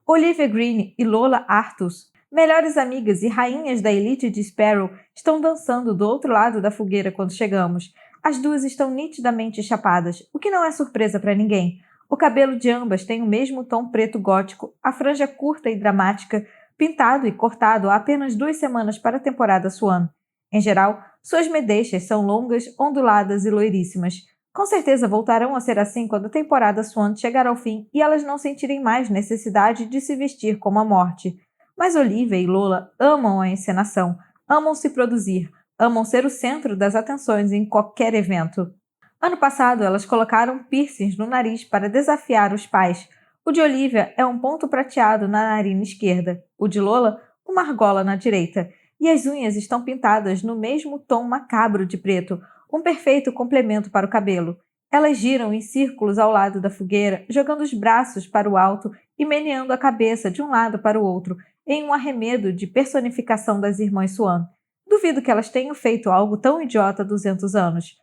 Olivia Green e Lola Artus, melhores amigas e rainhas da elite de Sparrow, estão dançando do outro lado da fogueira quando chegamos. As duas estão nitidamente chapadas, o que não é surpresa para ninguém. O cabelo de ambas tem o mesmo tom preto gótico, a franja curta e dramática, pintado e cortado há apenas 2 semanas para a temporada Swan. Em geral, suas madeixas são longas, onduladas e loiríssimas. Com certeza voltarão a ser assim quando a temporada Swan chegar ao fim e elas não sentirem mais necessidade de se vestir como a morte. Mas Olivia e Lola amam a encenação, amam se produzir, amam ser o centro das atenções em qualquer evento. Ano passado, elas colocaram piercings no nariz para desafiar os pais. O de Olivia é um ponto prateado na narina esquerda, o de Lola, uma argola na direita, e as unhas estão pintadas no mesmo tom macabro de preto, um perfeito complemento para o cabelo. Elas giram em círculos ao lado da fogueira, jogando os braços para o alto e meneando a cabeça de um lado para o outro, em um arremedo de personificação das irmãs Swan. Duvido que elas tenham feito algo tão idiota há 200 anos.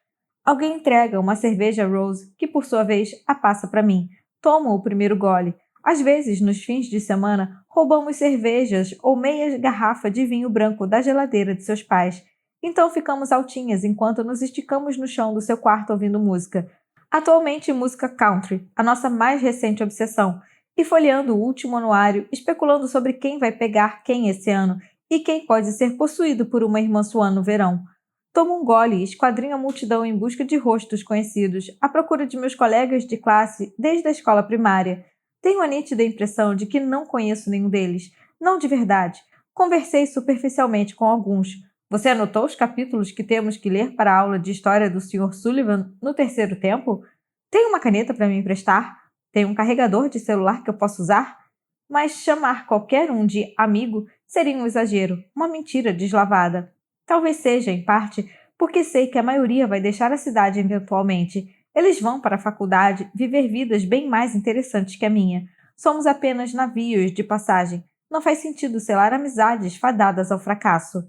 Alguém entrega uma cerveja a Rose, que por sua vez a passa para mim. Tomo o primeiro gole. Às vezes, nos fins de semana, roubamos cervejas ou meia garrafa de vinho branco da geladeira de seus pais. Então ficamos altinhas enquanto nos esticamos no chão do seu quarto ouvindo música. Atualmente música country, a nossa mais recente obsessão. e folheando o último anuário, especulando sobre quem vai pegar quem esse ano e quem pode ser possuído por uma irmã Swan no verão. Tomo um gole e esquadrinho a multidão em busca de rostos conhecidos, à procura de meus colegas de classe desde a escola primária. Tenho a nítida impressão de que não conheço nenhum deles, não de verdade. Conversei superficialmente com alguns. Você anotou os capítulos que temos que ler para a aula de história do Sr. Sullivan no terceiro tempo? Tem uma caneta para me emprestar? Tem um carregador de celular que eu posso usar? Mas chamar qualquer um de amigo seria um exagero, uma mentira deslavada. Talvez seja, em parte, porque sei que a maioria vai deixar a cidade eventualmente. Eles vão para a faculdade viver vidas bem mais interessantes que a minha. Somos apenas navios de passagem. Não faz sentido selar amizades fadadas ao fracasso.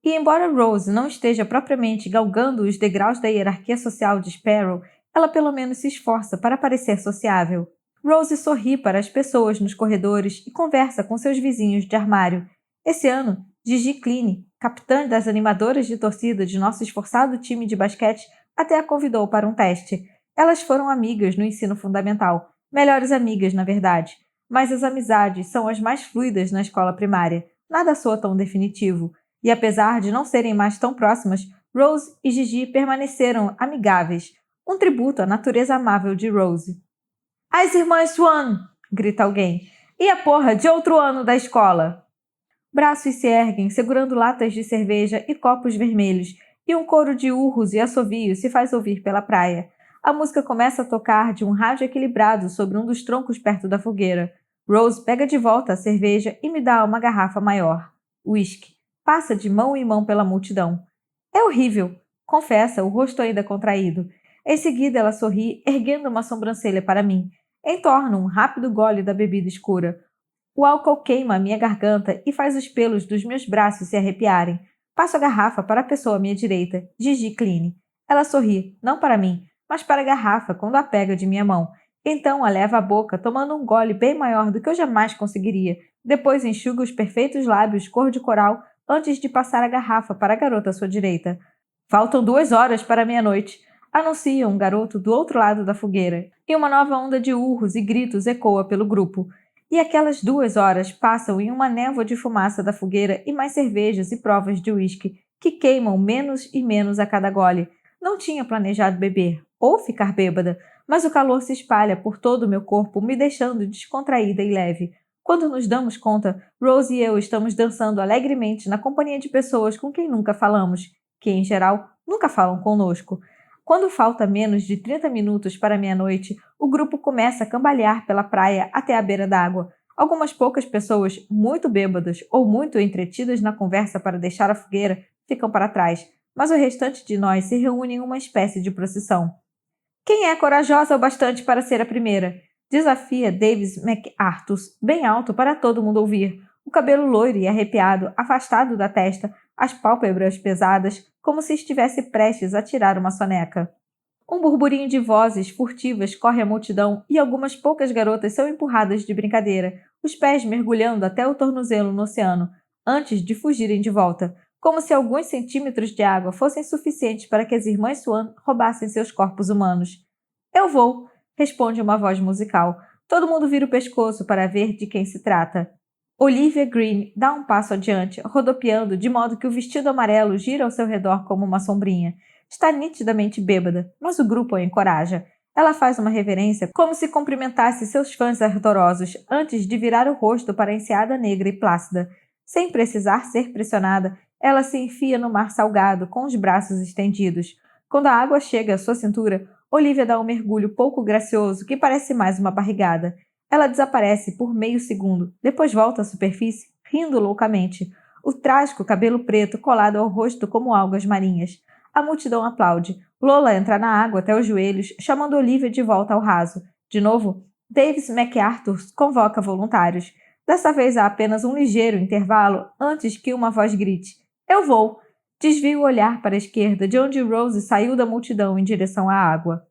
E embora Rose não esteja propriamente galgando os degraus da hierarquia social de Sparrow, ela pelo menos se esforça para parecer sociável. Rose sorri para as pessoas nos corredores e conversa com seus vizinhos de armário. Esse ano, Gigi Kline, capitã das animadoras de torcida de nosso esforçado time de basquete, até a convidou para um teste. Elas foram amigas no ensino fundamental. Melhores amigas, na verdade. Mas as amizades são as mais fluidas na escola primária. Nada soa tão definitivo. E apesar de não serem mais tão próximas, Rose e Gigi permaneceram amigáveis, um tributo à natureza amável de Rose. As irmãs Swan! Grita alguém. E a porra de outro ano da escola! Braços se erguem, segurando latas de cerveja e copos vermelhos, e um coro de urros e assovios se faz ouvir pela praia. A música começa a tocar de um rádio equilibrado sobre um dos troncos perto da fogueira. Rose pega de volta a cerveja e me dá uma garrafa maior. Whisky. Passa de mão em mão pela multidão. É horrível, confessa, o rosto ainda contraído. Em seguida ela sorri, erguendo uma sobrancelha para mim. Entorno um rápido gole da bebida escura. O álcool queima a minha garganta e faz os pelos dos meus braços se arrepiarem. Passo a garrafa para a pessoa à minha direita, Gigi Kline. Ela sorri, não para mim, mas para a garrafa quando a pega de minha mão. Então a leva à boca, tomando um gole bem maior do que eu jamais conseguiria. Depois enxuga os perfeitos lábios cor de coral antes de passar a garrafa para a garota à sua direita. Faltam 2 horas para meia-noite, anuncia um garoto do outro lado da fogueira, e uma nova onda de urros e gritos ecoa pelo grupo. E aquelas 2 horas passam em uma névoa de fumaça da fogueira e mais cervejas e provas de uísque, que queimam menos e menos a cada gole. Não tinha planejado beber, ou ficar bêbada, mas o calor se espalha por todo o meu corpo, me deixando descontraída e leve. Quando nos damos conta, Rose e eu estamos dançando alegremente na companhia de pessoas com quem nunca falamos, que, em geral, nunca falam conosco. Quando falta menos de 30 minutos para meia-noite, o grupo começa a cambalear pela praia até a beira d'água. Algumas poucas pessoas, muito bêbadas ou muito entretidas na conversa para deixar a fogueira, ficam para trás, mas o restante de nós se reúne em uma espécie de procissão. Quem é corajosa o bastante para ser a primeira? Desafia Davis MacArthur, bem alto para todo mundo ouvir. O cabelo loiro e arrepiado, afastado da testa, as pálpebras pesadas, como se estivesse prestes a tirar uma soneca. Um burburinho de vozes furtivas corre a multidão e algumas poucas garotas são empurradas de brincadeira, os pés mergulhando até o tornozelo no oceano, antes de fugirem de volta, como se alguns centímetros de água fossem suficientes para que as irmãs Swan roubassem seus corpos humanos. Eu vou, responde uma voz musical. Todo mundo vira o pescoço para ver de quem se trata. Olivia Green dá um passo adiante, rodopiando de modo que o vestido amarelo gira ao seu redor como uma sombrinha. Está nitidamente bêbada, mas o grupo a encoraja. Ela faz uma reverência como se cumprimentasse seus fãs ardorosos antes de virar o rosto para a enseada negra e plácida. Sem precisar ser pressionada, ela se enfia no mar salgado com os braços estendidos. Quando a água chega à sua cintura, Olivia dá um mergulho pouco gracioso que parece mais uma barrigada. Ela desaparece por meio segundo, depois volta à superfície, rindo loucamente. O trágico cabelo preto colado ao rosto como algas marinhas. A multidão aplaude. Lola entra na água até os joelhos, chamando Olivia de volta ao raso. De novo, Davis MacArthur convoca voluntários. Dessa vez há apenas um ligeiro intervalo antes que uma voz grite: Eu vou! Desvia o olhar para a esquerda, de onde Rose saiu da multidão em direção à água.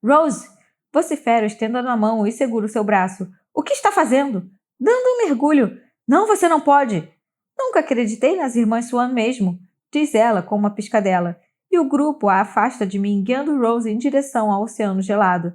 Rose! Vocifera estendendo a mão e segura o seu braço. O que está fazendo? Dando um mergulho. Não, você não pode. Nunca acreditei nas irmãs Swan mesmo, diz ela com uma piscadela, e o grupo a afasta de mim, guiando Rose em direção ao oceano gelado.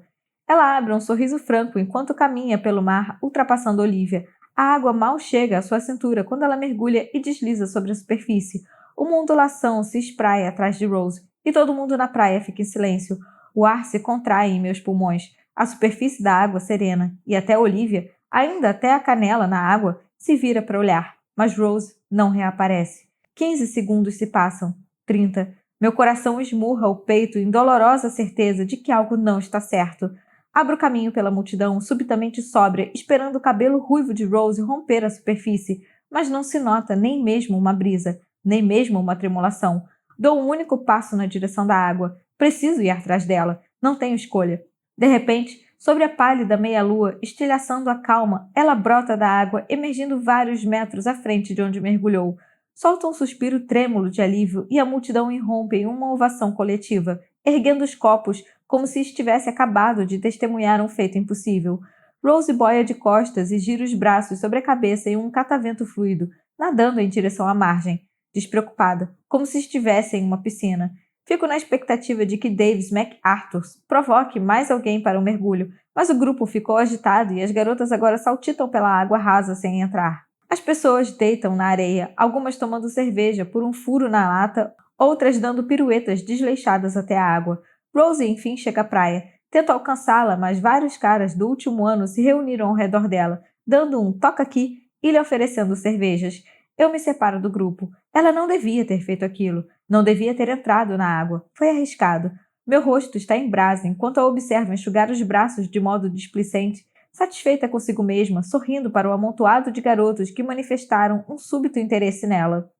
Ela abre um sorriso franco enquanto caminha pelo mar, ultrapassando Olivia. A água mal chega à sua cintura quando ela mergulha e desliza sobre a superfície. Uma ondulação se espraia atrás de Rose, e todo mundo na praia fica em silêncio. O ar se contrai em meus pulmões. A superfície da água serena, e até Olivia, ainda até a canela na água, se vira para olhar, mas Rose não reaparece. 15 segundos se passam. 30. Meu coração esmurra o peito em dolorosa certeza de que algo não está certo. Abro caminho pela multidão, subitamente sóbria, esperando o cabelo ruivo de Rose romper a superfície, mas não se nota nem mesmo uma brisa, nem mesmo uma tremulação. Dou um único passo na direção da água. Preciso ir atrás dela. Não tenho escolha. De repente, sobre a pálida meia-lua, estilhaçando a calma, ela brota da água, emergindo vários metros à frente de onde mergulhou. Solta um suspiro trêmulo de alívio e a multidão irrompe em uma ovação coletiva, erguendo os copos como se estivesse acabado de testemunhar um feito impossível. Rose boia de costas e gira os braços sobre a cabeça em um catavento fluido, nadando em direção à margem, despreocupada, como se estivesse em uma piscina. Fico na expectativa de que Davis MacArthur provoque mais alguém para o mergulho, mas o grupo ficou agitado e as garotas agora saltitam pela água rasa sem entrar. As pessoas deitam na areia, algumas tomando cerveja por um furo na lata, outras dando piruetas desleixadas até a água. Rose, enfim, chega à praia. Tento alcançá-la, mas vários caras do último ano se reuniram ao redor dela, dando um toca aqui e lhe oferecendo cervejas. Eu me separo do grupo. Ela não devia ter feito aquilo. Não devia ter entrado na água. Foi arriscado. Meu rosto está em brasa enquanto a observo enxugar os braços de modo displicente, satisfeita consigo mesma, sorrindo para o amontoado de garotos que manifestaram um súbito interesse nela.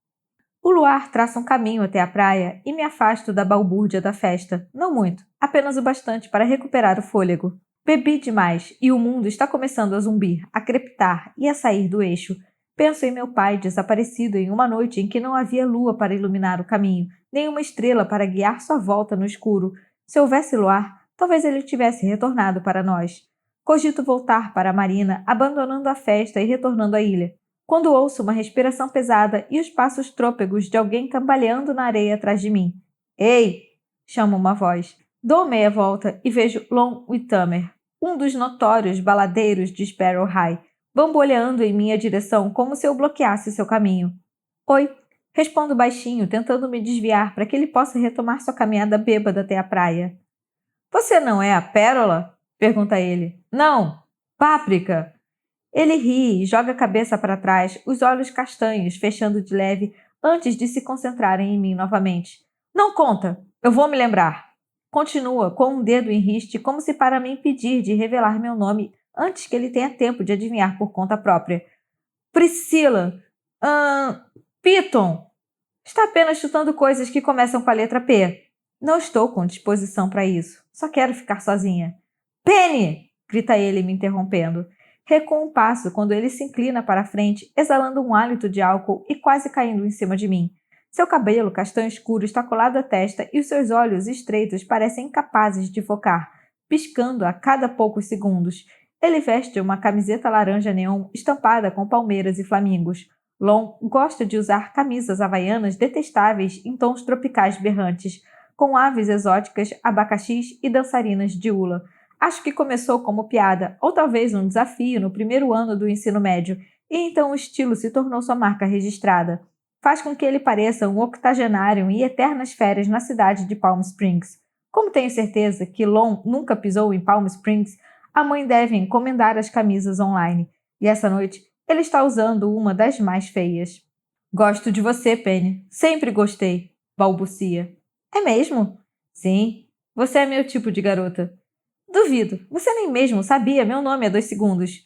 O luar traça um caminho até a praia e me afasto da balbúrdia da festa. Não muito, apenas o bastante para recuperar o fôlego. Bebi demais e o mundo está começando a zumbir, a crepitar e a sair do eixo. Penso em meu pai desaparecido em uma noite em que não havia lua para iluminar o caminho, nem uma estrela para guiar sua volta no escuro. Se houvesse luar, talvez ele tivesse retornado para nós. Cogito voltar para a marina, abandonando a festa e retornando à ilha, quando ouço uma respiração pesada e os passos trôpegos de alguém cambaleando na areia atrás de mim. Ei! Chama uma voz. Dou meia volta e vejo Lon Whittamer, um dos notórios baladeiros de Sparrow High, bamboleando em minha direção como se eu bloqueasse seu caminho. Oi! Respondo baixinho, tentando me desviar para que ele possa retomar sua caminhada bêbada até a praia. Você não é a Pérola? Pergunta ele. Não! Páprica! Ele ri e joga a cabeça para trás, os olhos castanhos fechando de leve antes de se concentrarem em mim novamente. Não conta! Eu vou me lembrar! Continua, com um dedo em riste, como se para me impedir de revelar meu nome antes que ele tenha tempo de adivinhar por conta própria. Priscila! Piton! Está apenas chutando coisas que começam com a letra P. Não estou com disposição para isso. Só quero ficar sozinha. Penny! Grita ele, me interrompendo. Recuo um passo quando ele se inclina para a frente, exalando um hálito de álcool e quase caindo em cima de mim. Seu cabelo castanho escuro está colado à testa e os seus olhos estreitos parecem incapazes de focar, piscando a cada poucos segundos. Ele veste uma camiseta laranja neon estampada com palmeiras e flamingos. Lon gosta de usar camisas havaianas detestáveis em tons tropicais berrantes, com aves exóticas, abacaxis e dançarinas de hula. Acho que começou como piada, ou talvez um desafio no primeiro ano do ensino médio, e então o estilo se tornou sua marca registrada. Faz com que ele pareça um octogenário em eternas férias na cidade de Palm Springs. Como tenho certeza que Lon nunca pisou em Palm Springs, a mãe deve encomendar as camisas online, e essa noite ele está usando uma das mais feias. Gosto de você, Penny. Sempre gostei, balbucia. É mesmo? Sim, você é meu tipo de garota. Duvido, você nem mesmo sabia meu nome há 2 segundos.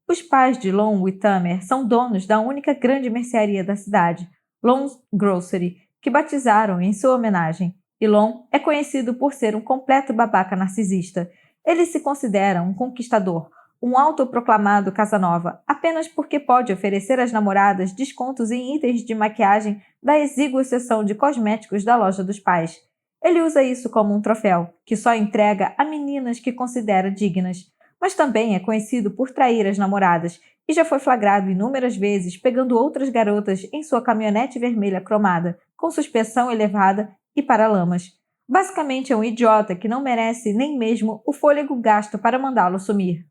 Os pais de Lon Whittamer são donos da única grande mercearia da cidade, Lon's Grocery, que batizaram em sua homenagem. E Lon é conhecido por ser um completo babaca narcisista. Ele se considera um conquistador, um autoproclamado Casanova, apenas porque pode oferecer às namoradas descontos em itens de maquiagem da exígua seção de cosméticos da loja dos pais. Ele usa isso como um troféu, que só entrega a meninas que considera dignas, mas também é conhecido por trair as namoradas e já foi flagrado inúmeras vezes pegando outras garotas em sua caminhonete vermelha cromada, com suspensão elevada e paralamas. Basicamente é um idiota que não merece nem mesmo o fôlego gasto para mandá-lo sumir.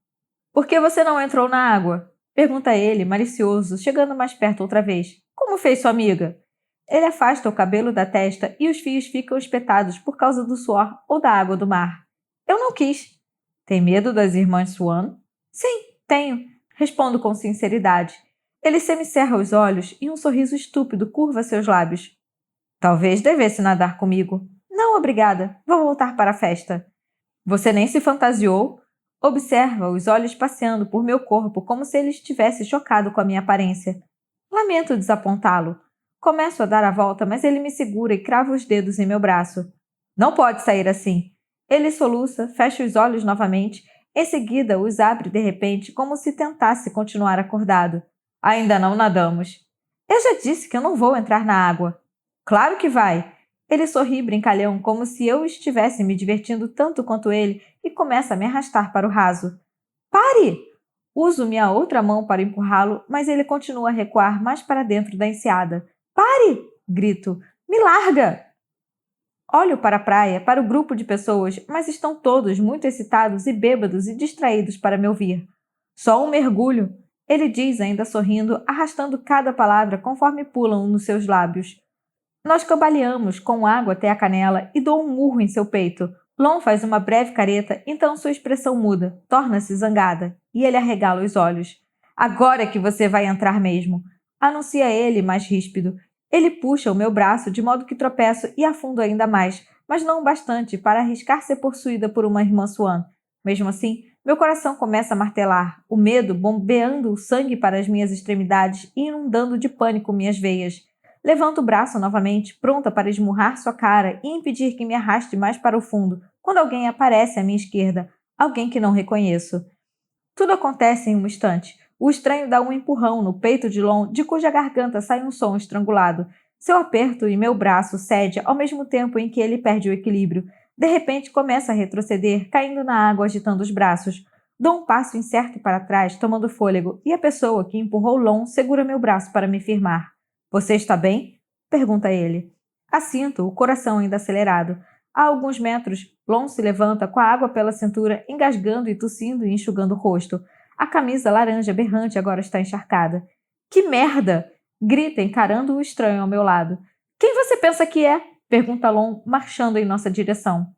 Por que você não entrou na água? Pergunta ele, malicioso, chegando mais perto outra vez. Como fez sua amiga? Ele afasta o cabelo da testa e os fios ficam espetados por causa do suor ou da água do mar. Eu não quis. Tem medo das irmãs Swan? Sim, tenho. Respondo com sinceridade. Ele semicerra os olhos e um sorriso estúpido curva seus lábios. Talvez devesse nadar comigo. Não, obrigada. Vou voltar para a festa. Você nem se fantasiou? Observa os olhos passeando por meu corpo como se ele estivesse chocado com a minha aparência. Lamento desapontá-lo. Começo a dar a volta, mas ele me segura e crava os dedos em meu braço. Não pode sair assim. Ele soluça, fecha os olhos novamente, em seguida os abre de repente como se tentasse continuar acordado. Ainda não nadamos. Eu já disse que eu não vou entrar na água. Claro que vai. Ele sorri brincalhão como se eu estivesse me divertindo tanto quanto ele e começa a me arrastar para o raso. Pare! Uso minha outra mão para empurrá-lo, mas ele continua a recuar mais para dentro da enseada. Pare! Grito. Me larga! Olho para a praia, para o grupo de pessoas, mas estão todos muito excitados e bêbados e distraídos para me ouvir. Só um mergulho, ele diz ainda sorrindo, arrastando cada palavra conforme pulam nos seus lábios. Nós cambaleamos com água até a canela e dou um murro em seu peito. Lon faz uma breve careta, então sua expressão muda, torna-se zangada, e ele arregala os olhos. Agora é que você vai entrar mesmo, anuncia ele mais ríspido. Ele puxa o meu braço de modo que tropeço e afundo ainda mais, mas não o bastante para arriscar ser possuída por uma irmã Swan. Mesmo assim, meu coração começa a martelar, o medo bombeando o sangue para as minhas extremidades e inundando de pânico minhas veias. Levanto o braço novamente, pronta para esmurrar sua cara e impedir que me arraste mais para o fundo, quando alguém aparece à minha esquerda, alguém que não reconheço. Tudo acontece em um instante. O estranho dá um empurrão no peito de Lon, de cuja garganta sai um som estrangulado. Seu aperto e meu braço cede ao mesmo tempo em que ele perde o equilíbrio. De repente começa a retroceder, caindo na água agitando os braços. Dou um passo incerto para trás, tomando fôlego, e a pessoa que empurrou Lon segura meu braço para me firmar. Você está bem? Pergunta ele. Assinto, o coração ainda acelerado. A alguns metros, Lon se levanta com a água pela cintura, engasgando e tossindo e enxugando o rosto. A camisa laranja berrante agora está encharcada. Que merda! Grita, encarando o estranho ao meu lado. Quem você pensa que é? Pergunta Lon, marchando em nossa direção.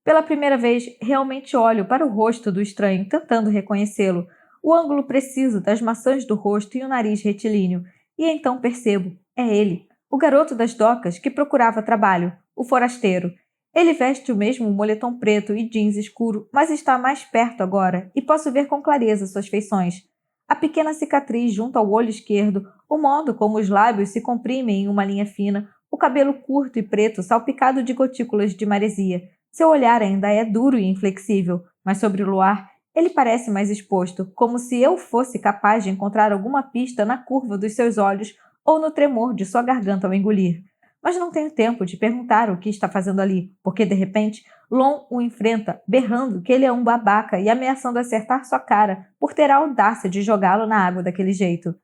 Pela primeira vez, realmente olho para o rosto do estranho, tentando reconhecê-lo. O ângulo preciso das maçãs do rosto e o nariz retilíneo. E então percebo, é ele, o garoto das docas que procurava trabalho, o forasteiro. Ele veste o mesmo moletom preto e jeans escuro, mas está mais perto agora e posso ver com clareza suas feições. A pequena cicatriz junto ao olho esquerdo, o modo como os lábios se comprimem em uma linha fina, o cabelo curto e preto salpicado de gotículas de maresia. Seu olhar ainda é duro e inflexível, mas sobre o luar ele parece mais exposto, como se eu fosse capaz de encontrar alguma pista na curva dos seus olhos ou no tremor de sua garganta ao engolir. Mas não tenho tempo de perguntar o que está fazendo ali, porque, de repente, Lon o enfrenta, berrando que ele é um babaca e ameaçando acertar sua cara por ter a audácia de jogá-lo na água daquele jeito.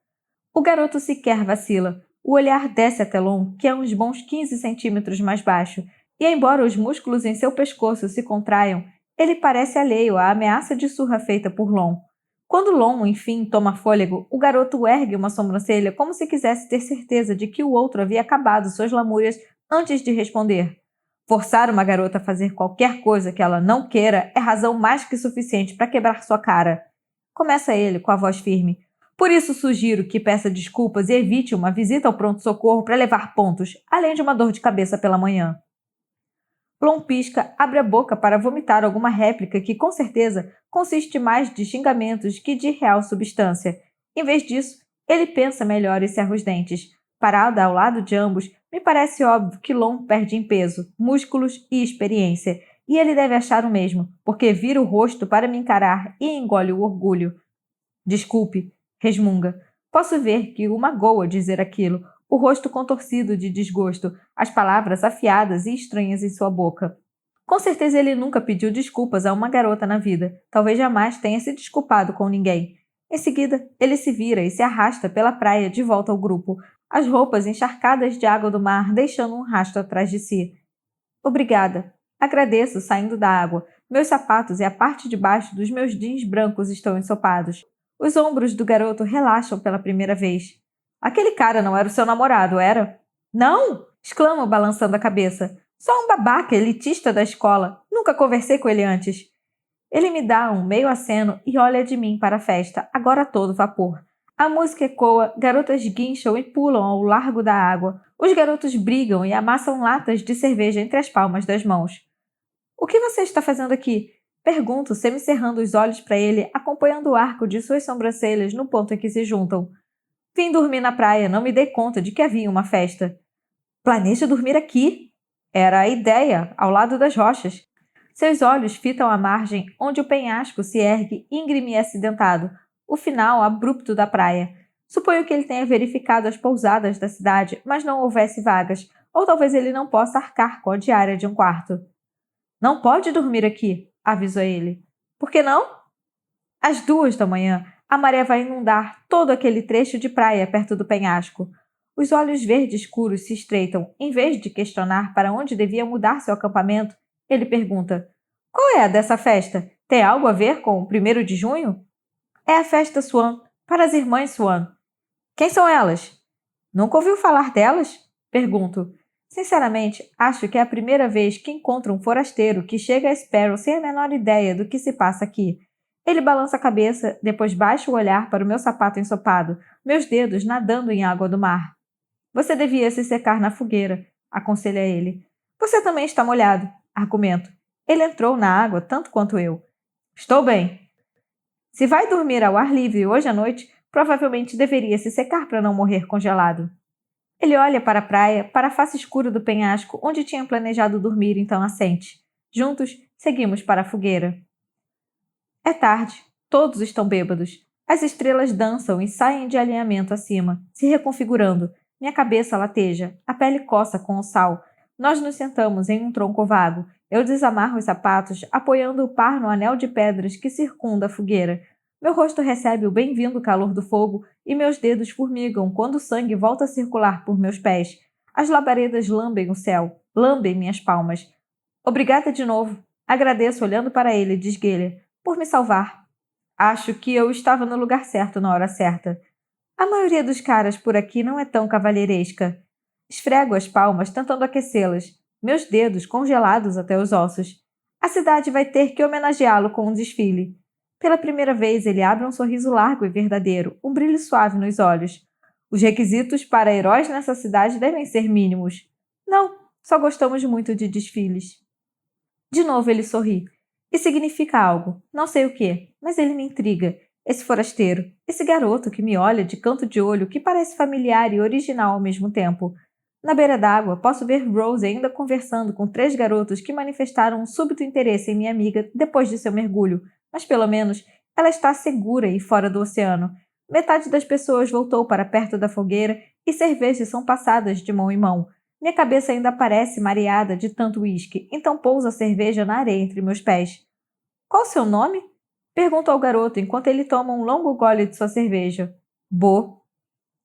O garoto sequer vacila. O olhar desce até Lon, que é uns bons 15 centímetros mais baixo, e embora os músculos em seu pescoço se contraiam, ele parece alheio à ameaça de surra feita por Lon. Quando Lon, enfim, toma fôlego, o garoto ergue uma sobrancelha como se quisesse ter certeza de que o outro havia acabado suas lamúrias antes de responder. Forçar uma garota a fazer qualquer coisa que ela não queira é razão mais que suficiente para quebrar sua cara. Começa ele, com a voz firme. Por isso sugiro que peça desculpas e evite uma visita ao pronto-socorro para levar pontos, além de uma dor de cabeça pela manhã. Plom pisca, abre a boca para vomitar alguma réplica que, com certeza, consiste mais de xingamentos que de real substância. Em vez disso, ele pensa melhor e cerra os dentes. Parada ao lado de ambos, me parece óbvio que Lon perde em peso, músculos e experiência, e ele deve achar o mesmo, porque vira o rosto para me encarar e engole o orgulho. Desculpe, resmunga. Posso ver que o magoa dizer aquilo, o rosto contorcido de desgosto, as palavras afiadas e estranhas em sua boca. Com certeza ele nunca pediu desculpas a uma garota na vida, talvez jamais tenha se desculpado com ninguém. Em seguida, ele se vira e se arrasta pela praia de volta ao grupo, as roupas encharcadas de água do mar deixando um rastro atrás de si. Obrigada. Agradeço, saindo da água. Meus sapatos e a parte de baixo dos meus jeans brancos estão ensopados. Os ombros do garoto relaxam pela primeira vez. Aquele cara não era o seu namorado, era? Não! Exclamo, balançando a cabeça. Só um babaca elitista da escola. Nunca conversei com ele antes. Ele me dá um meio aceno e olha de mim para a festa, agora a todo vapor. A música ecoa, garotas guincham e pulam ao largo da água. Os garotos brigam e amassam latas de cerveja entre as palmas das mãos. O que você está fazendo aqui? Pergunto, semicerrando os olhos para ele, acompanhando o arco de suas sobrancelhas no ponto em que se juntam. Vim dormir na praia, não me dei conta de que havia uma festa. Planeja dormir aqui? Era a ideia, ao lado das rochas. Seus olhos fitam a margem onde o penhasco se ergue íngreme e acidentado, o final abrupto da praia. Suponho que ele tenha verificado as pousadas da cidade, mas não houvesse vagas, ou talvez ele não possa arcar com a diária de um quarto. Não pode dormir aqui, avisou ele. Por que não? Às 2 da manhã, a maré vai inundar todo aquele trecho de praia perto do penhasco. Os olhos verdes escuros se estreitam. Em vez de questionar para onde devia mudar seu acampamento, ele pergunta: Qual é a dessa festa? Tem algo a ver com o 1º de junho? É a festa Swan, para as irmãs Swan. Quem são elas? Nunca ouviu falar delas? Pergunto. Sinceramente, acho que é a primeira vez que encontro um forasteiro que chega a Sparrow sem a menor ideia do que se passa aqui. Ele balança a cabeça, depois baixa o olhar para o meu sapato ensopado, meus dedos nadando em água do mar. Você devia se secar na fogueira, aconselha ele. Você também está molhado, argumento. Ele entrou na água tanto quanto eu. Estou bem. Se vai dormir ao ar livre hoje à noite, provavelmente deveria se secar para não morrer congelado. Ele olha para a praia, para a face escura do penhasco, onde tinha planejado dormir, então assente. Juntos, seguimos para a fogueira. É tarde. Todos estão bêbados. As estrelas dançam e saem de alinhamento acima, se reconfigurando. Minha cabeça lateja, a pele coça com o sal. Nós nos sentamos em um tronco vago. Eu desamarro os sapatos, apoiando o par no anel de pedras que circunda a fogueira. Meu rosto recebe o bem-vindo calor do fogo e meus dedos formigam quando o sangue volta a circular por meus pés. As labaredas lambem o céu, lambem minhas palmas. Obrigada de novo. Agradeço olhando para ele, diz Gelha, por me salvar. Acho que eu estava no lugar certo na hora certa. A maioria dos caras por aqui não é tão cavalheiresca. Esfrego as palmas tentando aquecê-las, meus dedos congelados até os ossos. A cidade vai ter que homenageá-lo com um desfile. Pela primeira vez ele abre um sorriso largo e verdadeiro, um brilho suave nos olhos. Os requisitos para heróis nessa cidade devem ser mínimos. Não, só gostamos muito de desfiles. De novo ele sorri. E significa algo, não sei o que, mas ele me intriga. Esse forasteiro, esse garoto que me olha de canto de olho que parece familiar e original ao mesmo tempo. Na beira d'água, posso ver Rose ainda conversando com 3 garotos que manifestaram um súbito interesse em minha amiga depois de seu mergulho, mas pelo menos ela está segura e fora do oceano. Metade das pessoas voltou para perto da fogueira e cervejas são passadas de mão em mão. Minha cabeça ainda parece mareada de tanto uísque, então pouso a cerveja na areia entre meus pés. Qual o seu nome? Pergunto ao garoto enquanto ele toma um longo gole de sua cerveja. Bo.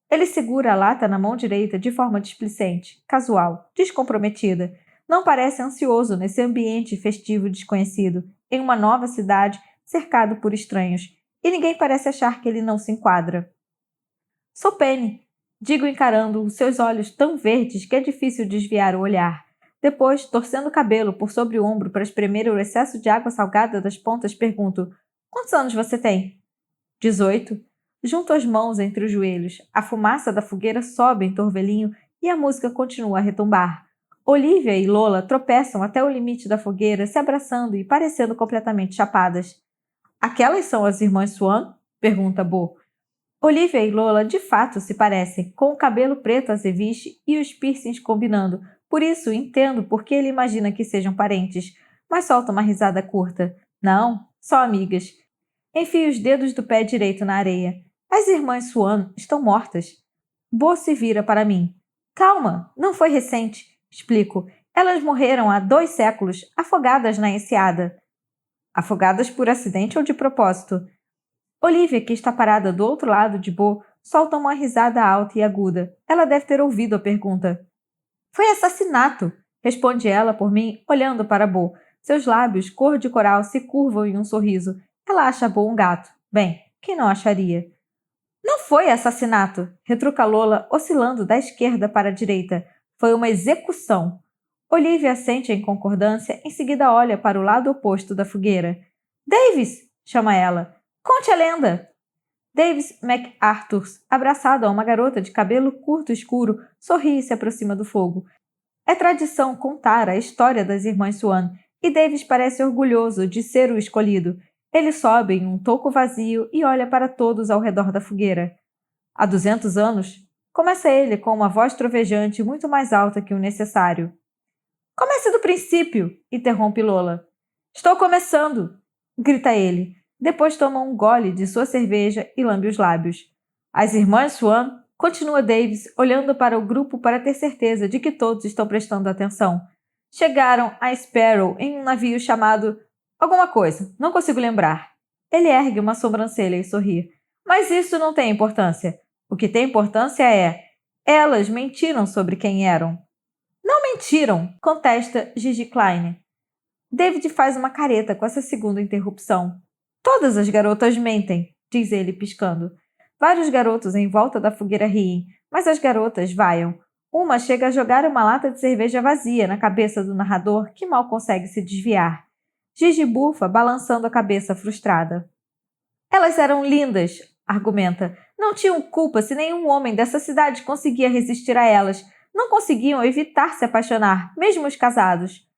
Ele segura a lata na mão direita de forma displicente, casual, descomprometida. Não parece ansioso nesse ambiente festivo desconhecido, em uma nova cidade, cercado por estranhos, e ninguém parece achar que ele não se enquadra. Sou Penny, digo encarando os seus olhos tão verdes que é difícil desviar o olhar. Depois, torcendo o cabelo por sobre o ombro para espremer o excesso de água salgada das pontas, pergunto: Quantos anos você tem? 18. Junto as mãos entre os joelhos, a fumaça da fogueira sobe em torvelinho e a música continua a retumbar. Olivia e Lola tropeçam até o limite da fogueira, se abraçando e parecendo completamente chapadas. Aquelas são as irmãs Swan? Pergunta Bo. Olivia e Lola de fato se parecem, com o cabelo preto azeviche e os piercings combinando. Por isso entendo por que ele imagina que sejam parentes, mas solta uma risada curta. Não, só amigas. Enfio os dedos do pé direito na areia. As irmãs Swan estão mortas. Bo se vira para mim. Calma, não foi recente. Explico. Elas morreram há 2 séculos, afogadas na enseada. Afogadas por acidente ou de propósito? Olivia, que está parada do outro lado de Bo, solta uma risada alta e aguda. Ela deve ter ouvido a pergunta. Foi assassinato, responde ela por mim, olhando para Bo. Seus lábios, cor de coral, se curvam em um sorriso. Ela acha Bo um gato. Bem, quem não acharia? Não foi assassinato, retruca Lola, oscilando da esquerda para a direita. Foi uma execução. Olivia assente em concordância, em seguida olha para o lado oposto da fogueira. Davis! Chama ela. Conte a lenda! Davis MacArthur, abraçado a uma garota de cabelo curto escuro, sorri e se aproxima do fogo. É tradição contar a história das irmãs Swan, e Davis parece orgulhoso de ser o escolhido. Ele sobe em um toco vazio e olha para todos ao redor da fogueira. Há 200 anos? Começa ele com uma voz trovejante muito mais alta que o necessário. Comece do princípio, interrompe Lola. Estou começando, grita ele. Depois toma um gole de sua cerveja e lambe os lábios. As irmãs Swan, continua Davis, olhando para o grupo para ter certeza de que todos estão prestando atenção. Chegaram a Sparrow em um navio chamado... alguma coisa, não consigo lembrar. Ele ergue uma sobrancelha e sorri. Mas isso não tem importância. O que tem importância é... elas mentiram sobre quem eram. Não mentiram, contesta Gigi Klein. David faz uma careta com essa segunda interrupção. Todas as garotas mentem, diz ele piscando. Vários garotos em volta da fogueira riem, mas as garotas vaiam. Uma chega a jogar uma lata de cerveja vazia na cabeça do narrador, que mal consegue se desviar. Gigi bufa, balançando a cabeça frustrada. Elas eram lindas, argumenta. Não tinham culpa se nenhum homem dessa cidade conseguia resistir a elas. Não conseguiam evitar se apaixonar, mesmo os casados.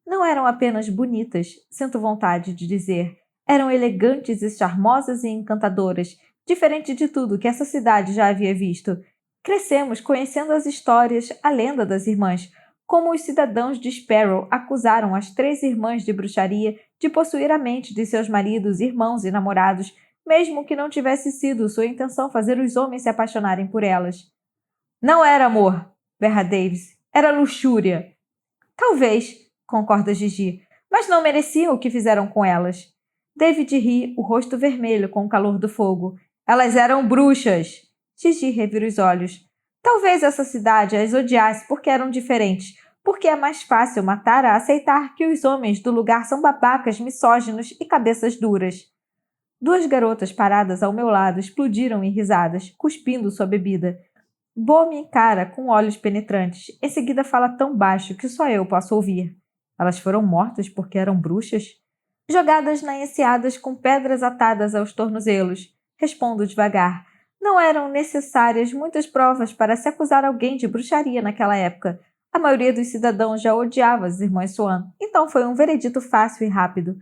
Não eram apenas bonitas, sinto vontade de dizer. Eram elegantes e charmosas e encantadoras, diferente de tudo que essa cidade já havia visto. Crescemos conhecendo as histórias, a lenda das irmãs, como os cidadãos de Sparrow acusaram as 3 irmãs de bruxaria de possuir a mente de seus maridos, irmãos e namorados, mesmo que não tivesse sido sua intenção fazer os homens se apaixonarem por elas. Não era amor, berra Davis. Era luxúria. Talvez, concorda Gigi, mas não mereciam o que fizeram com elas. David ri, o rosto vermelho com o calor do fogo. Elas eram bruxas. Gigi revira os olhos. Talvez essa cidade as odiasse porque eram diferentes, porque é mais fácil matar a aceitar que os homens do lugar são babacas, misóginos e cabeças duras. 2 garotas paradas ao meu lado explodiram em risadas, cuspindo sua bebida. Bo me encara com olhos penetrantes. Em seguida fala tão baixo que só eu posso ouvir. Elas foram mortas porque eram bruxas? Jogadas na enseadas com pedras atadas aos tornozelos. Respondo devagar. Não eram necessárias muitas provas para se acusar alguém de bruxaria naquela época. A maioria dos cidadãos já odiava as irmãs Swan, então foi um veredito fácil e rápido.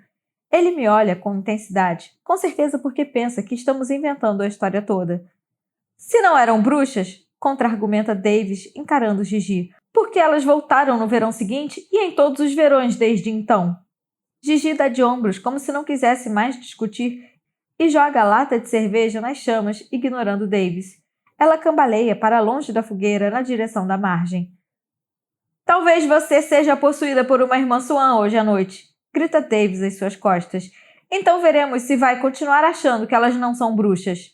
Ele me olha com intensidade, com certeza porque pensa que estamos inventando a história toda. Se não eram bruxas, contra-argumenta Davis, encarando Gigi, porque elas voltaram no verão seguinte e em todos os verões desde então. Gigi dá de ombros como se não quisesse mais discutir e joga a lata de cerveja nas chamas, ignorando Davis. Ela cambaleia para longe da fogueira na direção da margem. Talvez você seja possuída por uma irmã Swan hoje à noite, grita Davis às suas costas. Então veremos se vai continuar achando que elas não são bruxas.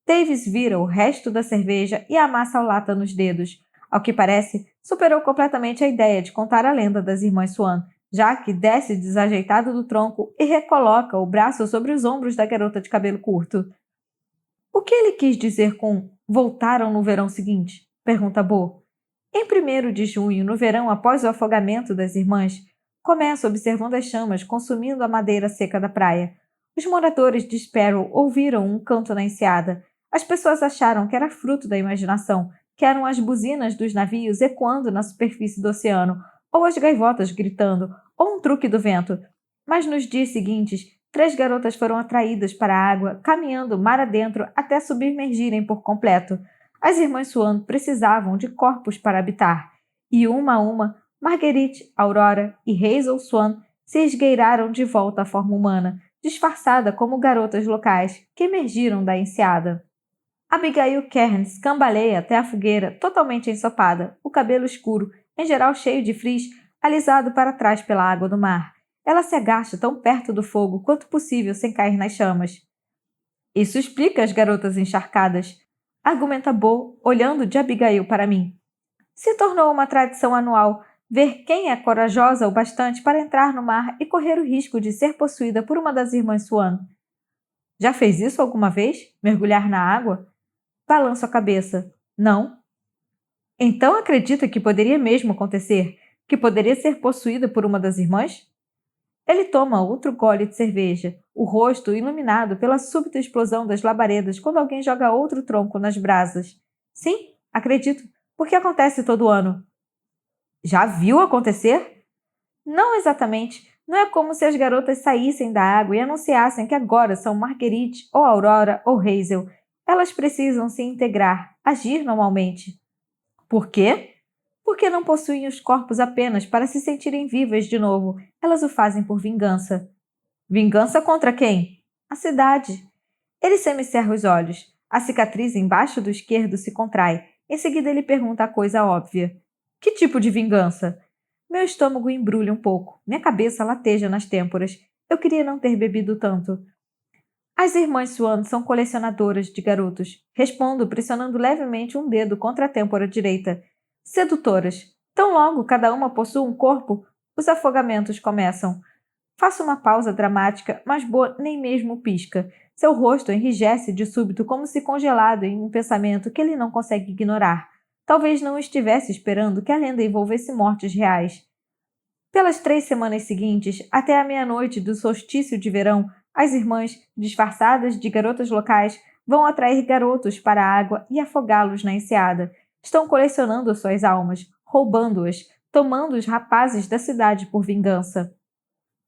Davis vira o resto da cerveja e amassa a lata nos dedos. Ao que parece, superou completamente a ideia de contar a lenda das irmãs Swan, já que desce desajeitado do tronco e recoloca o braço sobre os ombros da garota de cabelo curto. O que ele quis dizer com voltaram no verão seguinte? Pergunta Bo. Em 1º de junho, no verão após o afogamento das irmãs, começa observando as chamas consumindo a madeira seca da praia. Os moradores de Sparrow ouviram um canto na enseada. As pessoas acharam que era fruto da imaginação, que eram as buzinas dos navios ecoando na superfície do oceano, ou as gaivotas gritando, ou um truque do vento. Mas nos dias seguintes, 3 garotas foram atraídas para a água, caminhando mar adentro até submergirem por completo. As irmãs Swan precisavam de corpos para habitar, e uma a uma, Marguerite, Aurora e Hazel Swan se esgueiraram de volta à forma humana, disfarçada como garotas locais, que emergiram da enseada. Abigail Cairns cambaleia até a fogueira, totalmente ensopada, o cabelo escuro, em geral cheio de frizz, alisado para trás pela água do mar. Ela se agacha tão perto do fogo quanto possível sem cair nas chamas. Isso explica as garotas encharcadas, argumenta Bo, olhando de Abigail para mim. Se tornou uma tradição anual. ver quem é corajosa o bastante para entrar no mar e correr o risco de ser possuída por uma das irmãs Swan. Já fez isso alguma vez? Mergulhar na água? Balanço a cabeça. Não. Então acredita que poderia mesmo acontecer? Que poderia ser possuída por uma das irmãs? Ele toma outro gole de cerveja, o rosto iluminado pela súbita explosão das labaredas quando alguém joga outro tronco nas brasas. Sim, acredito, porque acontece todo ano. Já viu acontecer? Não exatamente. Não é como se as garotas saíssem da água e anunciassem que agora são Marguerite, ou Aurora, ou Hazel. Elas precisam se integrar, agir normalmente. Por quê? Porque não possuem os corpos apenas para se sentirem vivas de novo. Elas o fazem por vingança. Vingança contra quem? A cidade. Ele semicerra os olhos. A cicatriz embaixo do esquerdo se contrai. Em seguida ele pergunta a coisa óbvia. Que tipo de vingança? Meu estômago embrulha um pouco. Minha cabeça lateja nas têmporas. Eu queria não ter bebido tanto. As irmãs Swan são colecionadoras de garotos. Respondo, pressionando levemente um dedo contra a têmpora direita. Sedutoras. Tão logo cada uma possui um corpo, os afogamentos começam. Faço uma pausa dramática, mas Bo nem mesmo pisca. Seu rosto enrijece de súbito como se congelado em um pensamento que ele não consegue ignorar. Talvez não estivesse esperando que a lenda envolvesse mortes reais. Pelas 3 semanas seguintes, até a meia-noite do solstício de verão, as irmãs, disfarçadas de garotas locais, vão atrair garotos para a água e afogá-los na enseada. Estão colecionando suas almas, roubando-as, tomando os rapazes da cidade por vingança.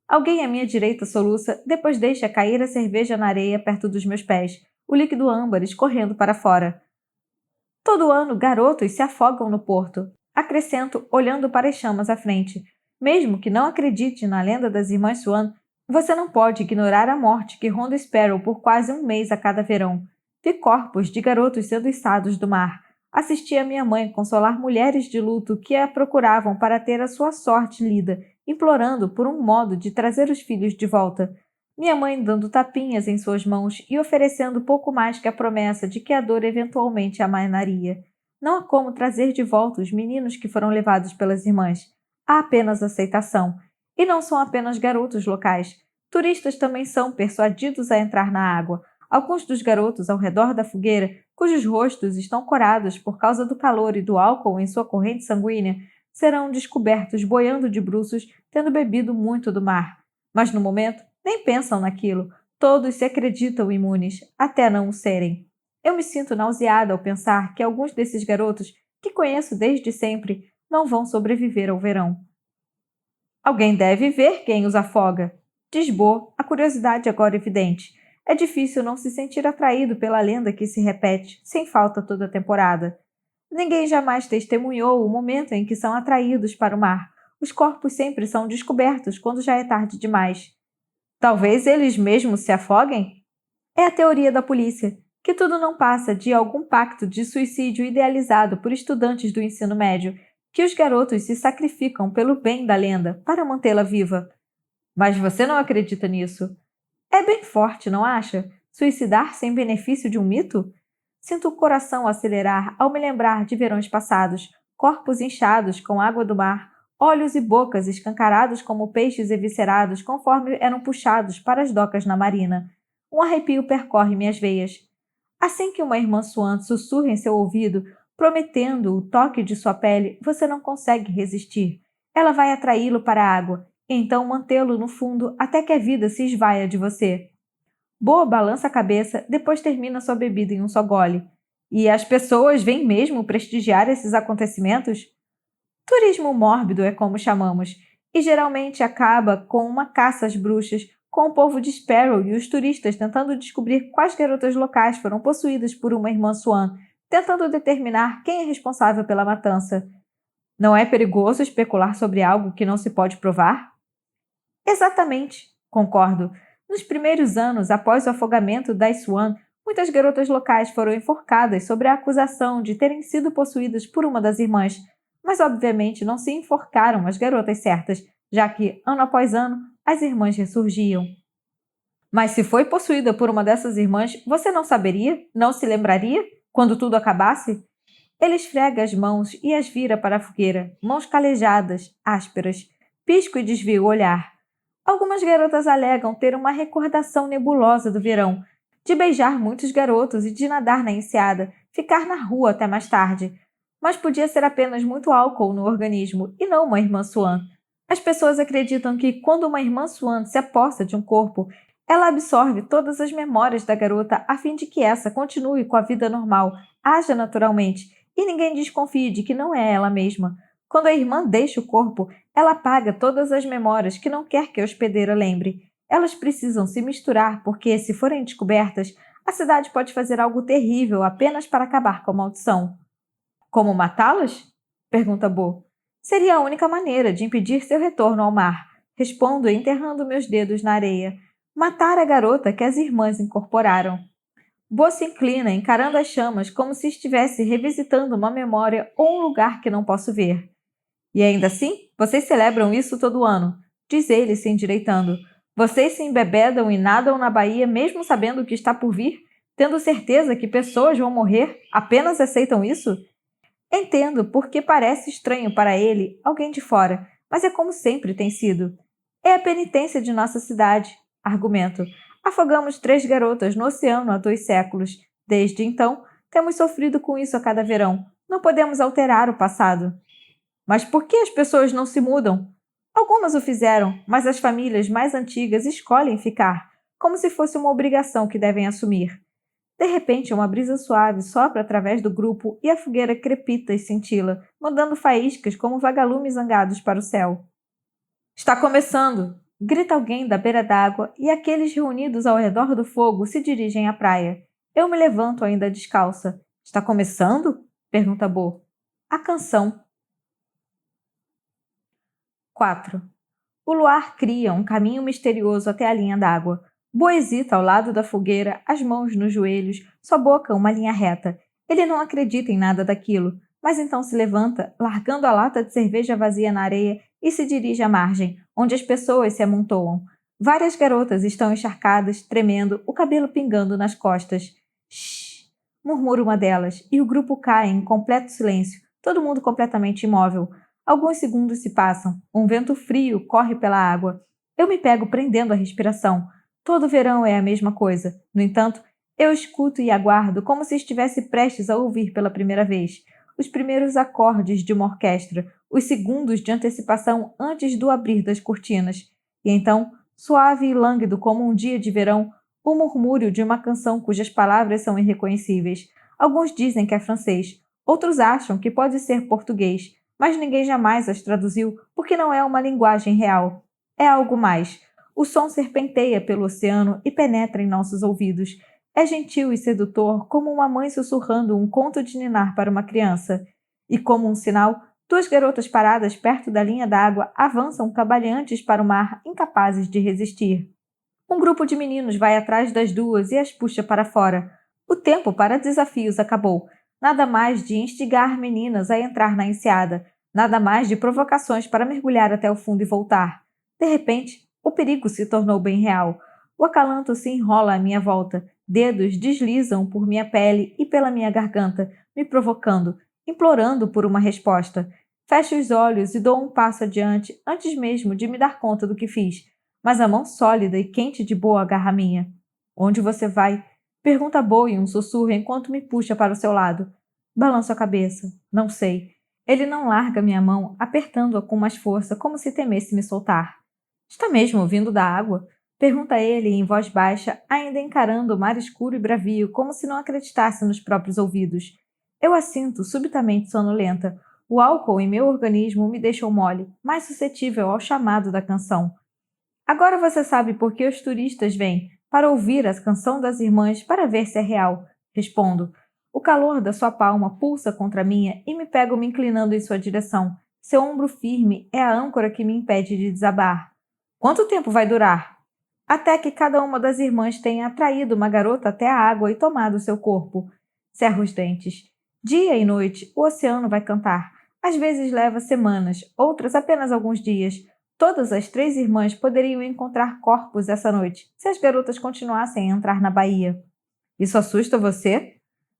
Alguém à minha direita soluça, depois deixa cair a cerveja na areia perto dos meus pés, o líquido âmbar escorrendo para fora. Todo ano, garotos se afogam no porto. Acrescento, olhando para as chamas à frente. Mesmo que não acredite na lenda das irmãs Swan, você não pode ignorar a morte que ronda Sparrow por quase um mês a cada verão. Vi corpos de garotos sendo içados do mar. Assisti a minha mãe consolar mulheres de luto que a procuravam para ter a sua sorte lida, implorando por um modo de trazer os filhos de volta. Minha mãe dando tapinhas em suas mãos e oferecendo pouco mais que a promessa de que a dor eventualmente a amainaria. Não há como trazer de volta os meninos que foram levados pelas irmãs. Há apenas aceitação. E não são apenas garotos locais. Turistas também são persuadidos a entrar na água. Alguns dos garotos ao redor da fogueira, cujos rostos estão corados por causa do calor e do álcool em sua corrente sanguínea, serão descobertos boiando de bruços, tendo bebido muito do mar. Mas no momento, nem pensam naquilo. Todos se acreditam imunes, até não o serem. Eu me sinto nauseada ao pensar que alguns desses garotos, que conheço desde sempre, não vão sobreviver ao verão. Alguém deve ver quem os afoga. Diz Bo, a curiosidade agora evidente. É difícil não se sentir atraído pela lenda que se repete, sem falta toda a temporada. Ninguém jamais testemunhou o momento em que são atraídos para o mar. Os corpos sempre são descobertos quando já é tarde demais. Talvez eles mesmos se afoguem? É a teoria da polícia, que tudo não passa de algum pacto de suicídio idealizado por estudantes do ensino médio, que os garotos se sacrificam pelo bem da lenda para mantê-la viva. Mas você não acredita nisso? É bem forte, não acha? Suicidar sem benefício de um mito? Sinto o coração acelerar ao me lembrar de verões passados, corpos inchados com água do mar, olhos e bocas escancarados como peixes eviscerados conforme eram puxados para as docas na marina. Um arrepio percorre minhas veias. Assim que uma irmã Swan sussurra em seu ouvido, prometendo o toque de sua pele, você não consegue resistir. Ela vai atraí-lo para a água, e então mantê-lo no fundo até que a vida se esvaia de você. Boa balança a cabeça, depois termina sua bebida em um só gole. E as pessoas vêm mesmo prestigiar esses acontecimentos? Turismo mórbido é como chamamos, e geralmente acaba com uma caça às bruxas, com o povo de Sparrow e os turistas tentando descobrir quais garotas locais foram possuídas por uma irmã Swan, tentando determinar quem é responsável pela matança. Não é perigoso especular sobre algo que não se pode provar? Exatamente, concordo. Nos primeiros anos após o afogamento das Swan, muitas garotas locais foram enforcadas sob a acusação de terem sido possuídas por uma das irmãs, mas obviamente não se enforcaram as garotas certas, já que, ano após ano, as irmãs ressurgiam. Mas se foi possuída por uma dessas irmãs, você não saberia? Não se lembraria? Quando tudo acabasse? Ele esfrega as mãos e as vira para a fogueira, mãos calejadas, ásperas. Pisco e desvio o olhar. Algumas garotas alegam ter uma recordação nebulosa do verão, de beijar muitos garotos e de nadar na enseada, ficar na rua até mais tarde. Mas podia ser apenas muito álcool no organismo e não uma irmã Swan. As pessoas acreditam que quando uma irmã Swan se aposta de um corpo, ela absorve todas as memórias da garota a fim de que essa continue com a vida normal, haja naturalmente, e ninguém desconfie de que não é ela mesma. Quando a irmã deixa o corpo, ela apaga todas as memórias que não quer que a hospedeira lembre. Elas precisam se misturar porque, se forem descobertas, a cidade pode fazer algo terrível apenas para acabar com a maldição. Como matá-las? Pergunta Bo. Seria a única maneira de impedir seu retorno ao mar. Respondo enterrando meus dedos na areia. Matar a garota que as irmãs incorporaram. Bo se inclina, encarando as chamas como se estivesse revisitando uma memória ou um lugar que não posso ver. E ainda assim, vocês celebram isso todo ano, diz ele se endireitando. Vocês se embebedam e nadam na baía mesmo sabendo o que está por vir? Tendo certeza que pessoas vão morrer, apenas aceitam isso? Entendo, porque parece estranho para ele, alguém de fora, mas é como sempre tem sido. É a penitência de nossa cidade, argumento. Afogamos 3 garotas no oceano há 2 séculos. Desde então, temos sofrido com isso a cada verão. Não podemos alterar o passado. Mas por que as pessoas não se mudam? Algumas o fizeram, mas as famílias mais antigas escolhem ficar, como se fosse uma obrigação que devem assumir. De repente, uma brisa suave sopra através do grupo e a fogueira crepita e cintila, mandando faíscas como vagalumes zangados para o céu. Está começando! Grita alguém da beira d'água e aqueles reunidos ao redor do fogo se dirigem à praia. Eu me levanto ainda descalça. Está começando? Pergunta Bo. A canção. 4. O luar cria um caminho misterioso até a linha d'água. Bo hesita ao lado da fogueira, as mãos nos joelhos, sua boca uma linha reta. Ele não acredita em nada daquilo, mas então se levanta, largando a lata de cerveja vazia na areia e se dirige à margem, onde as pessoas se amontoam. Várias garotas estão encharcadas, tremendo, o cabelo pingando nas costas. Shhh! Murmura uma delas, e o grupo cai em completo silêncio, todo mundo completamente imóvel. Alguns segundos se passam. Um vento frio corre pela água. Eu me pego prendendo a respiração. Todo verão é a mesma coisa. No entanto, eu escuto e aguardo como se estivesse prestes a ouvir pela primeira vez. Os primeiros acordes de uma orquestra, os segundos de antecipação antes do abrir das cortinas. E então, suave e lânguido como um dia de verão, o murmúrio de uma canção cujas palavras são irreconhecíveis. Alguns dizem que é francês. Outros acham que pode ser português. Mas ninguém jamais as traduziu porque não é uma linguagem real. É algo mais. O som serpenteia pelo oceano e penetra em nossos ouvidos. É gentil e sedutor como uma mãe sussurrando um conto de ninar para uma criança. E como um sinal, 2 garotas paradas perto da linha d'água avançam cambaleantes para o mar, incapazes de resistir. Um grupo de meninos vai atrás das 2 e as puxa para fora. O tempo para desafios acabou. Nada mais de instigar meninas a entrar na enseada. Nada mais de provocações para mergulhar até o fundo e voltar. De repente, o perigo se tornou bem real. O acalanto se enrola à minha volta. Dedos deslizam por minha pele e pela minha garganta, me provocando, implorando por uma resposta. Fecho os olhos e dou um passo adiante antes mesmo de me dar conta do que fiz. Mas a mão sólida e quente de Bo agarra a minha. Onde você vai? Pergunta Bo em um sussurro enquanto me puxa para o seu lado. Balanço a cabeça. Não sei. Ele não larga minha mão, apertando-a com mais força, como se temesse me soltar. Está mesmo ouvindo da água? Pergunta ele em voz baixa, ainda encarando o mar escuro e bravio, como se não acreditasse nos próprios ouvidos. Eu a sinto subitamente sonolenta. O álcool em meu organismo me deixou mole, mais suscetível ao chamado da canção. Agora você sabe por que os turistas vêm, para ouvir a canção das irmãs, para ver se é real. Respondo. O calor da sua palma pulsa contra a minha e me pego me inclinando em sua direção. Seu ombro firme é a âncora que me impede de desabar. Quanto tempo vai durar? Até que cada uma das irmãs tenha atraído uma garota até a água e tomado seu corpo. Cerro os dentes. Dia e noite, o oceano vai cantar. Às vezes leva semanas, outras apenas alguns dias. Todas as 3 irmãs poderiam encontrar corpos essa noite, se as garotas continuassem a entrar na baía. Isso assusta você?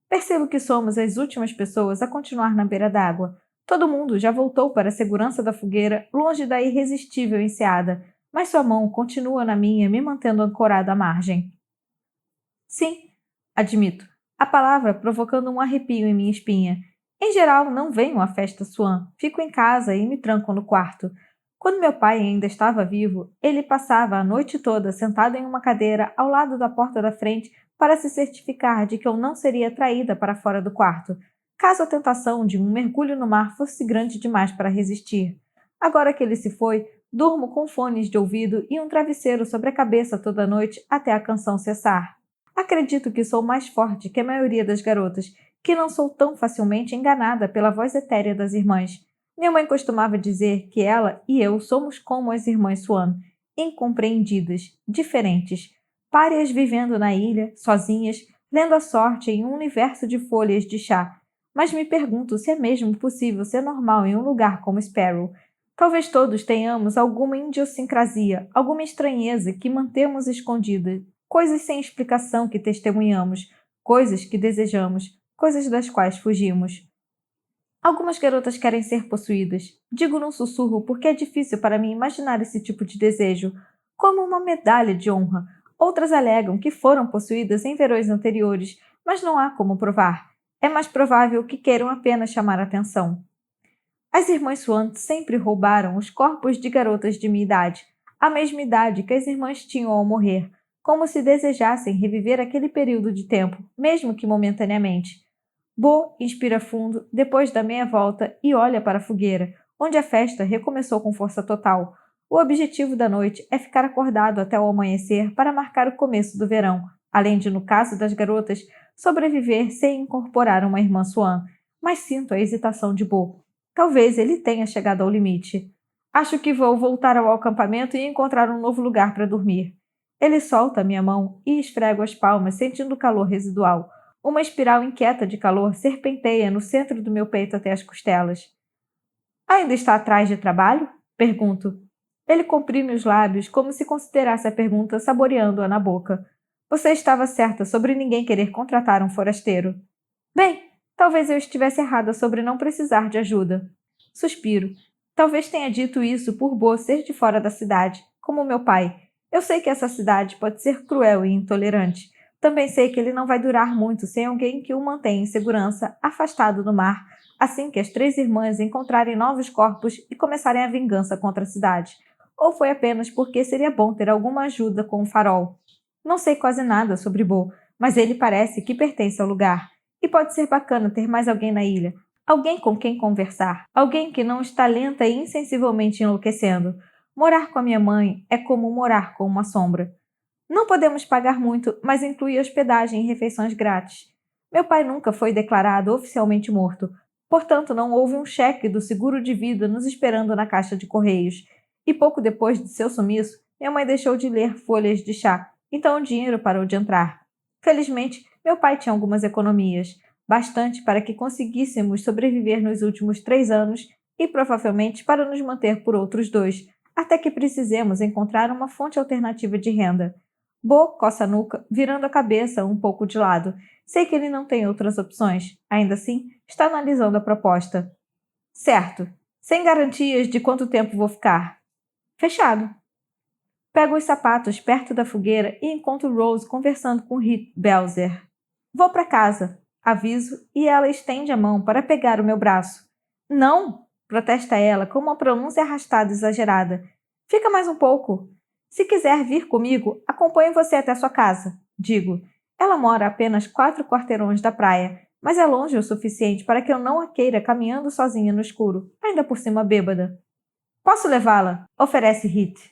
Percebo que somos as últimas pessoas a continuar na beira d'água. Todo mundo já voltou para a segurança da fogueira, longe da irresistível enseada, mas sua mão continua na minha, me mantendo ancorada à margem. Sim, admito, a palavra provocando um arrepio em minha espinha. Em geral, não venho à festa Swan, fico em casa e me tranco no quarto. Quando meu pai ainda estava vivo, ele passava a noite toda sentado em uma cadeira ao lado da porta da frente para se certificar de que eu não seria traída para fora do quarto, caso a tentação de um mergulho no mar fosse grande demais para resistir. Agora que ele se foi, durmo com fones de ouvido e um travesseiro sobre a cabeça toda noite até a canção cessar. Acredito que sou mais forte que a maioria das garotas, que não sou tão facilmente enganada pela voz etérea das irmãs. Minha mãe costumava dizer que ela e eu somos como as irmãs Swan, incompreendidas, diferentes, párias vivendo na ilha, sozinhas, lendo a sorte em um universo de folhas de chá. Mas me pergunto se é mesmo possível ser normal em um lugar como Sparrow. Talvez todos tenhamos alguma idiosincrasia, alguma estranheza que mantemos escondida, coisas sem explicação que testemunhamos, coisas que desejamos, coisas das quais fugimos. Algumas garotas querem ser possuídas. Digo num sussurro porque é difícil para mim imaginar esse tipo de desejo, como uma medalha de honra. Outras alegam que foram possuídas em verões anteriores, mas não há como provar. É mais provável que queiram apenas chamar atenção. As irmãs Swan sempre roubaram os corpos de garotas de minha idade, a mesma idade que as irmãs tinham ao morrer, como se desejassem reviver aquele período de tempo, mesmo que momentaneamente. Bo inspira fundo, depois da meia volta e olha para a fogueira, onde a festa recomeçou com força total. O objetivo da noite é ficar acordado até o amanhecer para marcar o começo do verão, além de, no caso das garotas, sobreviver sem incorporar uma irmã Swan. Mas sinto a hesitação de Bo. Talvez ele tenha chegado ao limite. Acho que vou voltar ao acampamento e encontrar um novo lugar para dormir. Ele solta minha mão e esfrego as palmas, sentindo o calor residual. Uma espiral inquieta de calor serpenteia no centro do meu peito até as costelas. Ainda está atrás de trabalho? Pergunto. Ele comprime os lábios como se considerasse a pergunta saboreando-a na boca. Você estava certa sobre ninguém querer contratar um forasteiro. Bem, talvez eu estivesse errada sobre não precisar de ajuda. Suspiro. Talvez tenha dito isso por Bo ser de fora da cidade, como meu pai. Eu sei que essa cidade pode ser cruel e intolerante. Também sei que ele não vai durar muito sem alguém que o mantenha em segurança, afastado do mar, assim que as 3 irmãs encontrarem novos corpos e começarem a vingança contra a cidade. Ou foi apenas porque seria bom ter alguma ajuda com o farol. Não sei quase nada sobre Bo, mas ele parece que pertence ao lugar. E pode ser bacana ter mais alguém na ilha. Alguém com quem conversar. Alguém que não está lenta e insensivelmente enlouquecendo. Morar com a minha mãe é como morar com uma sombra. Não podemos pagar muito, mas inclui hospedagem e refeições grátis. Meu pai nunca foi declarado oficialmente morto, portanto não houve um cheque do seguro de vida nos esperando na caixa de correios. E pouco depois de seu sumiço, minha mãe deixou de ler folhas de chá, então o dinheiro parou de entrar. Felizmente, meu pai tinha algumas economias, bastante para que conseguíssemos sobreviver nos últimos 3 anos e provavelmente para nos manter por outros 2, até que precisemos encontrar uma fonte alternativa de renda. Bo coça a nuca, virando a cabeça um pouco de lado. Sei que ele não tem outras opções. Ainda assim, está analisando a proposta. Certo. Sem garantias de quanto tempo vou ficar. Fechado. Pego os sapatos perto da fogueira e encontro Rose conversando com Heath Belzer. Vou para casa, aviso, e ela estende a mão para pegar o meu braço. Não! Protesta ela com uma pronúncia arrastada e exagerada. Fica mais um pouco. Se quiser vir comigo, acompanho você até sua casa, digo. Ela mora a apenas 4 quarteirões da praia, mas é longe o suficiente para que eu não a queira caminhando sozinha no escuro, ainda por cima bêbada. Posso levá-la? Oferece Heath.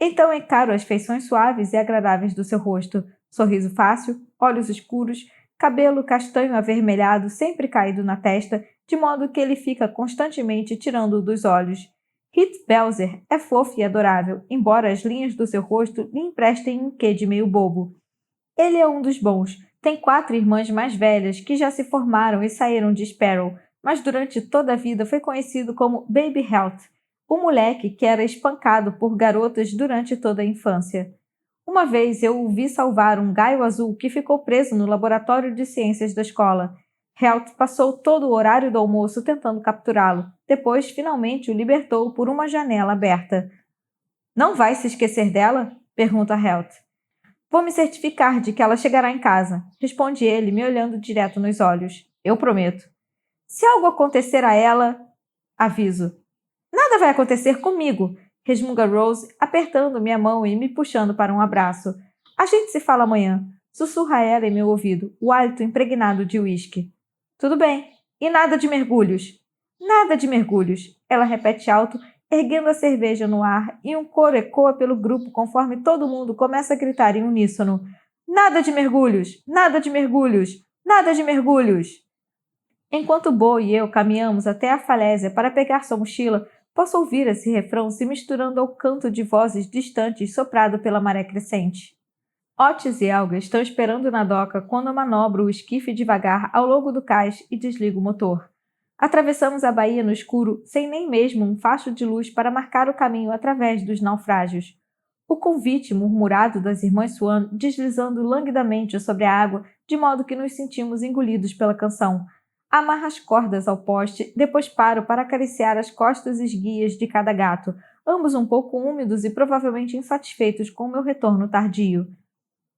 Então encaro as feições suaves e agradáveis do seu rosto, sorriso fácil, olhos escuros, cabelo castanho avermelhado sempre caído na testa, de modo que ele fica constantemente tirando-o dos olhos. Heath Belzer é fofo e adorável, embora as linhas do seu rosto lhe emprestem um quê de meio bobo. Ele é um dos bons. Tem 4 irmãs mais velhas que já se formaram e saíram de Sparrow, mas durante toda a vida foi conhecido como Baby Health, o moleque que era espancado por garotas durante toda a infância. Uma vez eu o vi salvar um gaio azul que ficou preso no laboratório de ciências da escola. Helt passou todo o horário do almoço tentando capturá-lo. Depois, finalmente, o libertou por uma janela aberta. Não vai se esquecer dela? Pergunta Helt. Vou me certificar de que ela chegará em casa, responde ele, me olhando direto nos olhos. Eu prometo. Se algo acontecer a ela, aviso. Nada vai acontecer comigo, resmunga Rose, apertando minha mão e me puxando para um abraço. A gente se fala amanhã, sussurra ela em meu ouvido, o hálito impregnado de uísque. Tudo bem. E nada de mergulhos. Nada de mergulhos, ela repete alto, erguendo a cerveja no ar, e um coro ecoa pelo grupo conforme todo mundo começa a gritar em uníssono. Nada de mergulhos! Nada de mergulhos! Nada de mergulhos! Enquanto Bo e eu caminhamos até a falésia para pegar sua mochila, posso ouvir esse refrão se misturando ao canto de vozes distantes soprado pela maré crescente. Otis e Helga estão esperando na doca quando eu manobro o esquife devagar ao longo do cais e desligo o motor. Atravessamos a baía no escuro, sem nem mesmo um facho de luz para marcar o caminho através dos naufrágios. O convite murmurado das irmãs Swan deslizando languidamente sobre a água, de modo que nos sentimos engolidos pela canção. Amarro as cordas ao poste, depois paro para acariciar as costas esguias de cada gato, ambos um pouco úmidos e provavelmente insatisfeitos com o meu retorno tardio.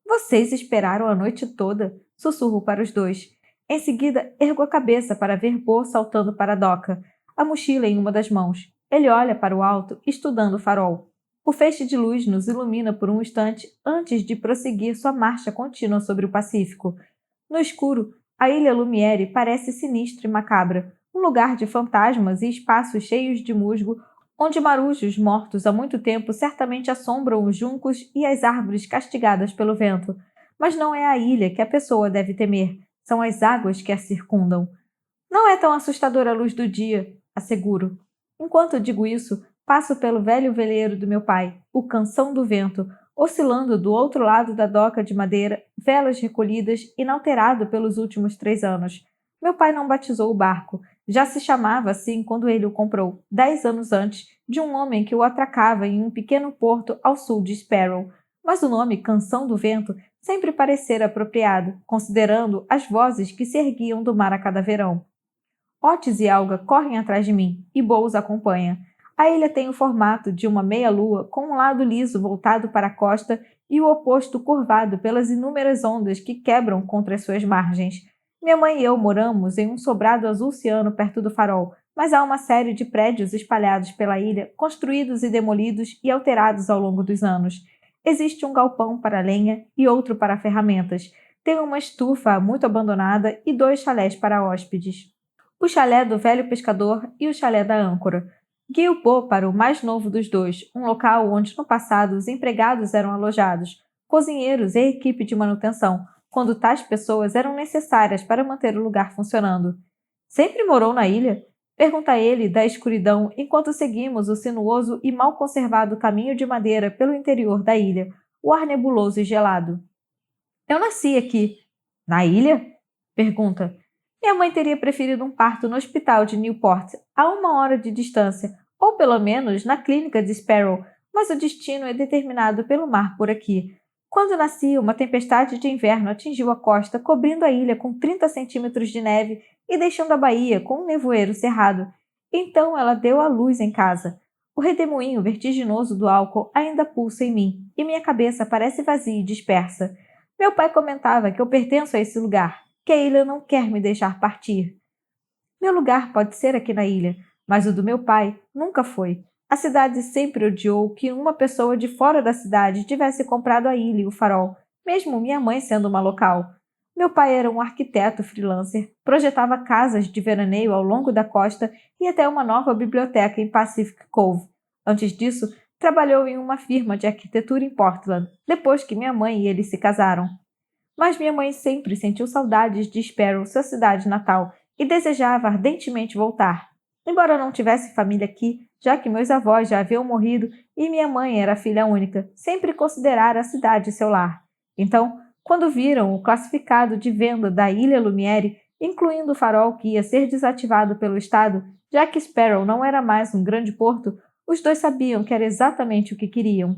Vocês esperaram a noite toda? Sussurro para os dois. Em seguida, ergo a cabeça para ver Bo saltando para a doca, a mochila em uma das mãos. Ele olha para o alto, estudando o farol. O feixe de luz nos ilumina por um instante antes de prosseguir sua marcha contínua sobre o Pacífico. No escuro, a Ilha Lumiere parece sinistra e macabra, um lugar de fantasmas e espaços cheios de musgo, onde marujos mortos há muito tempo certamente assombram os juncos e as árvores castigadas pelo vento. Mas não é a ilha que a pessoa deve temer, são as águas que a circundam. Não é tão assustadora a luz do dia, asseguro. Enquanto digo isso, passo pelo velho veleiro do meu pai, o Canção do Vento, oscilando do outro lado da doca de madeira, velas recolhidas, inalterado pelos últimos 3 anos. Meu pai não batizou o barco. Já se chamava assim quando ele o comprou, 10 anos antes, de um homem que o atracava em um pequeno porto ao sul de Sparrow. Mas o nome Canção do Vento sempre parecera apropriado, considerando as vozes que se erguiam do mar a cada verão. Otis e Alga correm atrás de mim, e Bo os acompanha. A ilha tem o formato de uma meia-lua com um lado liso voltado para a costa e o oposto curvado pelas inúmeras ondas que quebram contra as suas margens. Minha mãe e eu moramos em um sobrado azul ciano perto do farol, mas há uma série de prédios espalhados pela ilha, construídos e demolidos e alterados ao longo dos anos. Existe um galpão para lenha e outro para ferramentas. Tem uma estufa muito abandonada e 2 chalés para hóspedes. O chalé do velho pescador e o chalé da âncora. Guio Bo para o mais novo dos dois, um local onde no passado os empregados eram alojados, cozinheiros e equipe de manutenção, quando tais pessoas eram necessárias para manter o lugar funcionando. Sempre morou na ilha? Pergunta ele da escuridão enquanto seguimos o sinuoso e mal conservado caminho de madeira pelo interior da ilha, o ar nebuloso e gelado. Eu nasci aqui. Na ilha? Pergunta. Minha mãe teria preferido um parto no hospital de Newport, a 1 hora de distância, ou pelo menos na clínica de Sparrow, mas o destino é determinado pelo mar por aqui. Quando nasci, uma tempestade de inverno atingiu a costa, cobrindo a ilha com 30 centímetros de neve e deixando a baía com um nevoeiro cerrado. Então ela deu à luz em casa. O redemoinho vertiginoso do álcool ainda pulsa em mim, e minha cabeça parece vazia e dispersa. Meu pai comentava que eu pertenço a esse lugar, que a ilha não quer me deixar partir. Meu lugar pode ser aqui na ilha, mas o do meu pai nunca foi. A cidade sempre odiou que uma pessoa de fora da cidade tivesse comprado a ilha e o farol, mesmo minha mãe sendo uma local. Meu pai era um arquiteto freelancer, projetava casas de veraneio ao longo da costa e até uma nova biblioteca em Pacific Cove. Antes disso, trabalhou em uma firma de arquitetura em Portland, depois que minha mãe e ele se casaram. Mas minha mãe sempre sentiu saudades de Sparrow, sua cidade natal, e desejava ardentemente voltar. Embora não tivesse família aqui, já que meus avós já haviam morrido e minha mãe era filha única, sempre considerara a cidade seu lar. Então, quando viram o classificado de venda da Ilha Lumiere, incluindo o farol que ia ser desativado pelo Estado, já que Sparrow não era mais um grande porto, os dois sabiam que era exatamente o que queriam.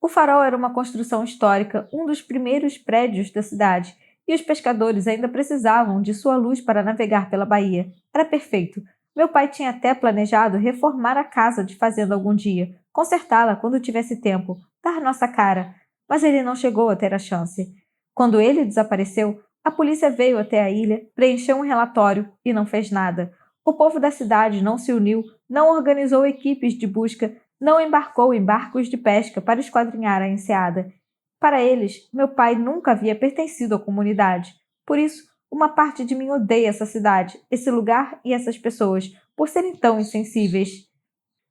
O farol era uma construção histórica, um dos primeiros prédios da cidade, e os pescadores ainda precisavam de sua luz para navegar pela baía. Era perfeito. Meu pai tinha até planejado reformar a casa de fazenda algum dia, consertá-la quando tivesse tempo, dar nossa cara. Mas ele não chegou a ter a chance. Quando ele desapareceu, a polícia veio até a ilha, preencheu um relatório e não fez nada. O povo da cidade não se uniu, não organizou equipes de busca, não embarcou em barcos de pesca para esquadrinhar a enseada. Para eles, meu pai nunca havia pertencido à comunidade. Por isso, uma parte de mim odeia essa cidade, esse lugar e essas pessoas, por serem tão insensíveis.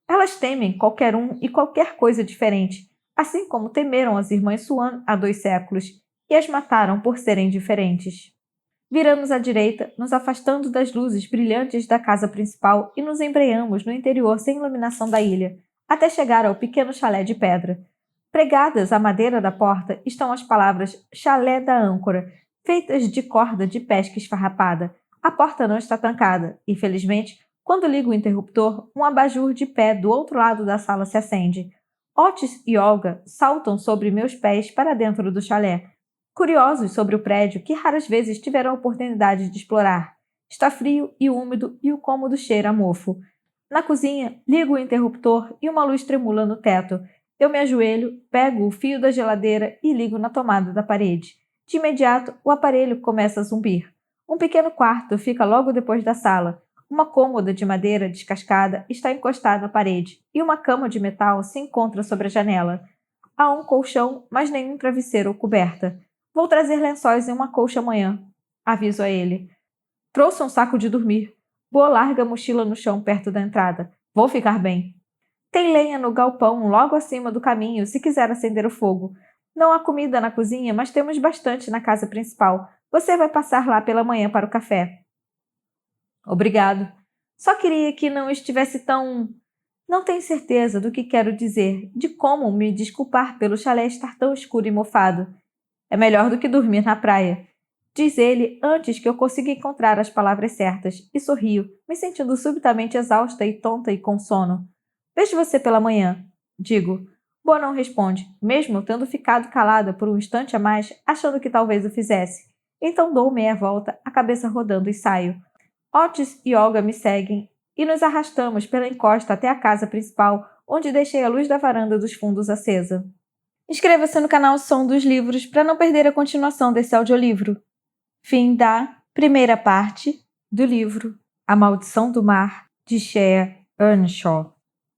Elas temem qualquer um e qualquer coisa diferente, assim como temeram as irmãs Swan há 2 séculos, e as mataram por serem diferentes. Viramos à direita, nos afastando das luzes brilhantes da casa principal e nos embreamos no interior sem iluminação da ilha, até chegar ao pequeno chalé de pedra. Pregadas à madeira da porta estão as palavras Chalé da Âncora, feitas de corda de pesca esfarrapada. A porta não está trancada e, felizmente, quando ligo o interruptor, um abajur de pé do outro lado da sala se acende. Otis e Olga saltam sobre meus pés para dentro do chalé, curiosos sobre o prédio que raras vezes tiveram a oportunidade de explorar. Está frio e úmido e o cômodo cheira a mofo. Na cozinha, ligo o interruptor e uma luz tremula no teto. Eu me ajoelho, pego o fio da geladeira e ligo na tomada da parede. De imediato, o aparelho começa a zumbir. Um pequeno quarto fica logo depois da sala. Uma cômoda de madeira descascada está encostada à parede e uma cama de metal se encontra sobre a janela. Há um colchão, mas nenhum travesseiro ou coberta. Vou trazer lençóis e uma colcha amanhã, aviso a ele. Trouxe um saco de dormir. Boa larga a mochila no chão perto da entrada. Vou ficar bem. Tem lenha no galpão logo acima do caminho se quiser acender o fogo. Não há comida na cozinha, mas temos bastante na casa principal. Você vai passar lá pela manhã para o café. Obrigado. Só queria que não estivesse tão... Não tenho certeza do que quero dizer, de como me desculpar pelo chalé estar tão escuro e mofado. É melhor do que dormir na praia, diz ele antes que eu consiga encontrar as palavras certas, e sorrio, me sentindo subitamente exausta e tonta e com sono. Vejo você pela manhã, digo. Boa não responde, mesmo tendo ficado calada por um instante a mais, achando que talvez o fizesse. Então dou meia volta, a cabeça rodando e saio. Otis e Olga me seguem, e nos arrastamos pela encosta até a casa principal, onde deixei a luz da varanda dos fundos acesa. Inscreva-se no canal Som dos Livros para não perder a continuação desse audiolivro. Fim da primeira parte do livro A Maldição do Mar, de Shea Earnshaw.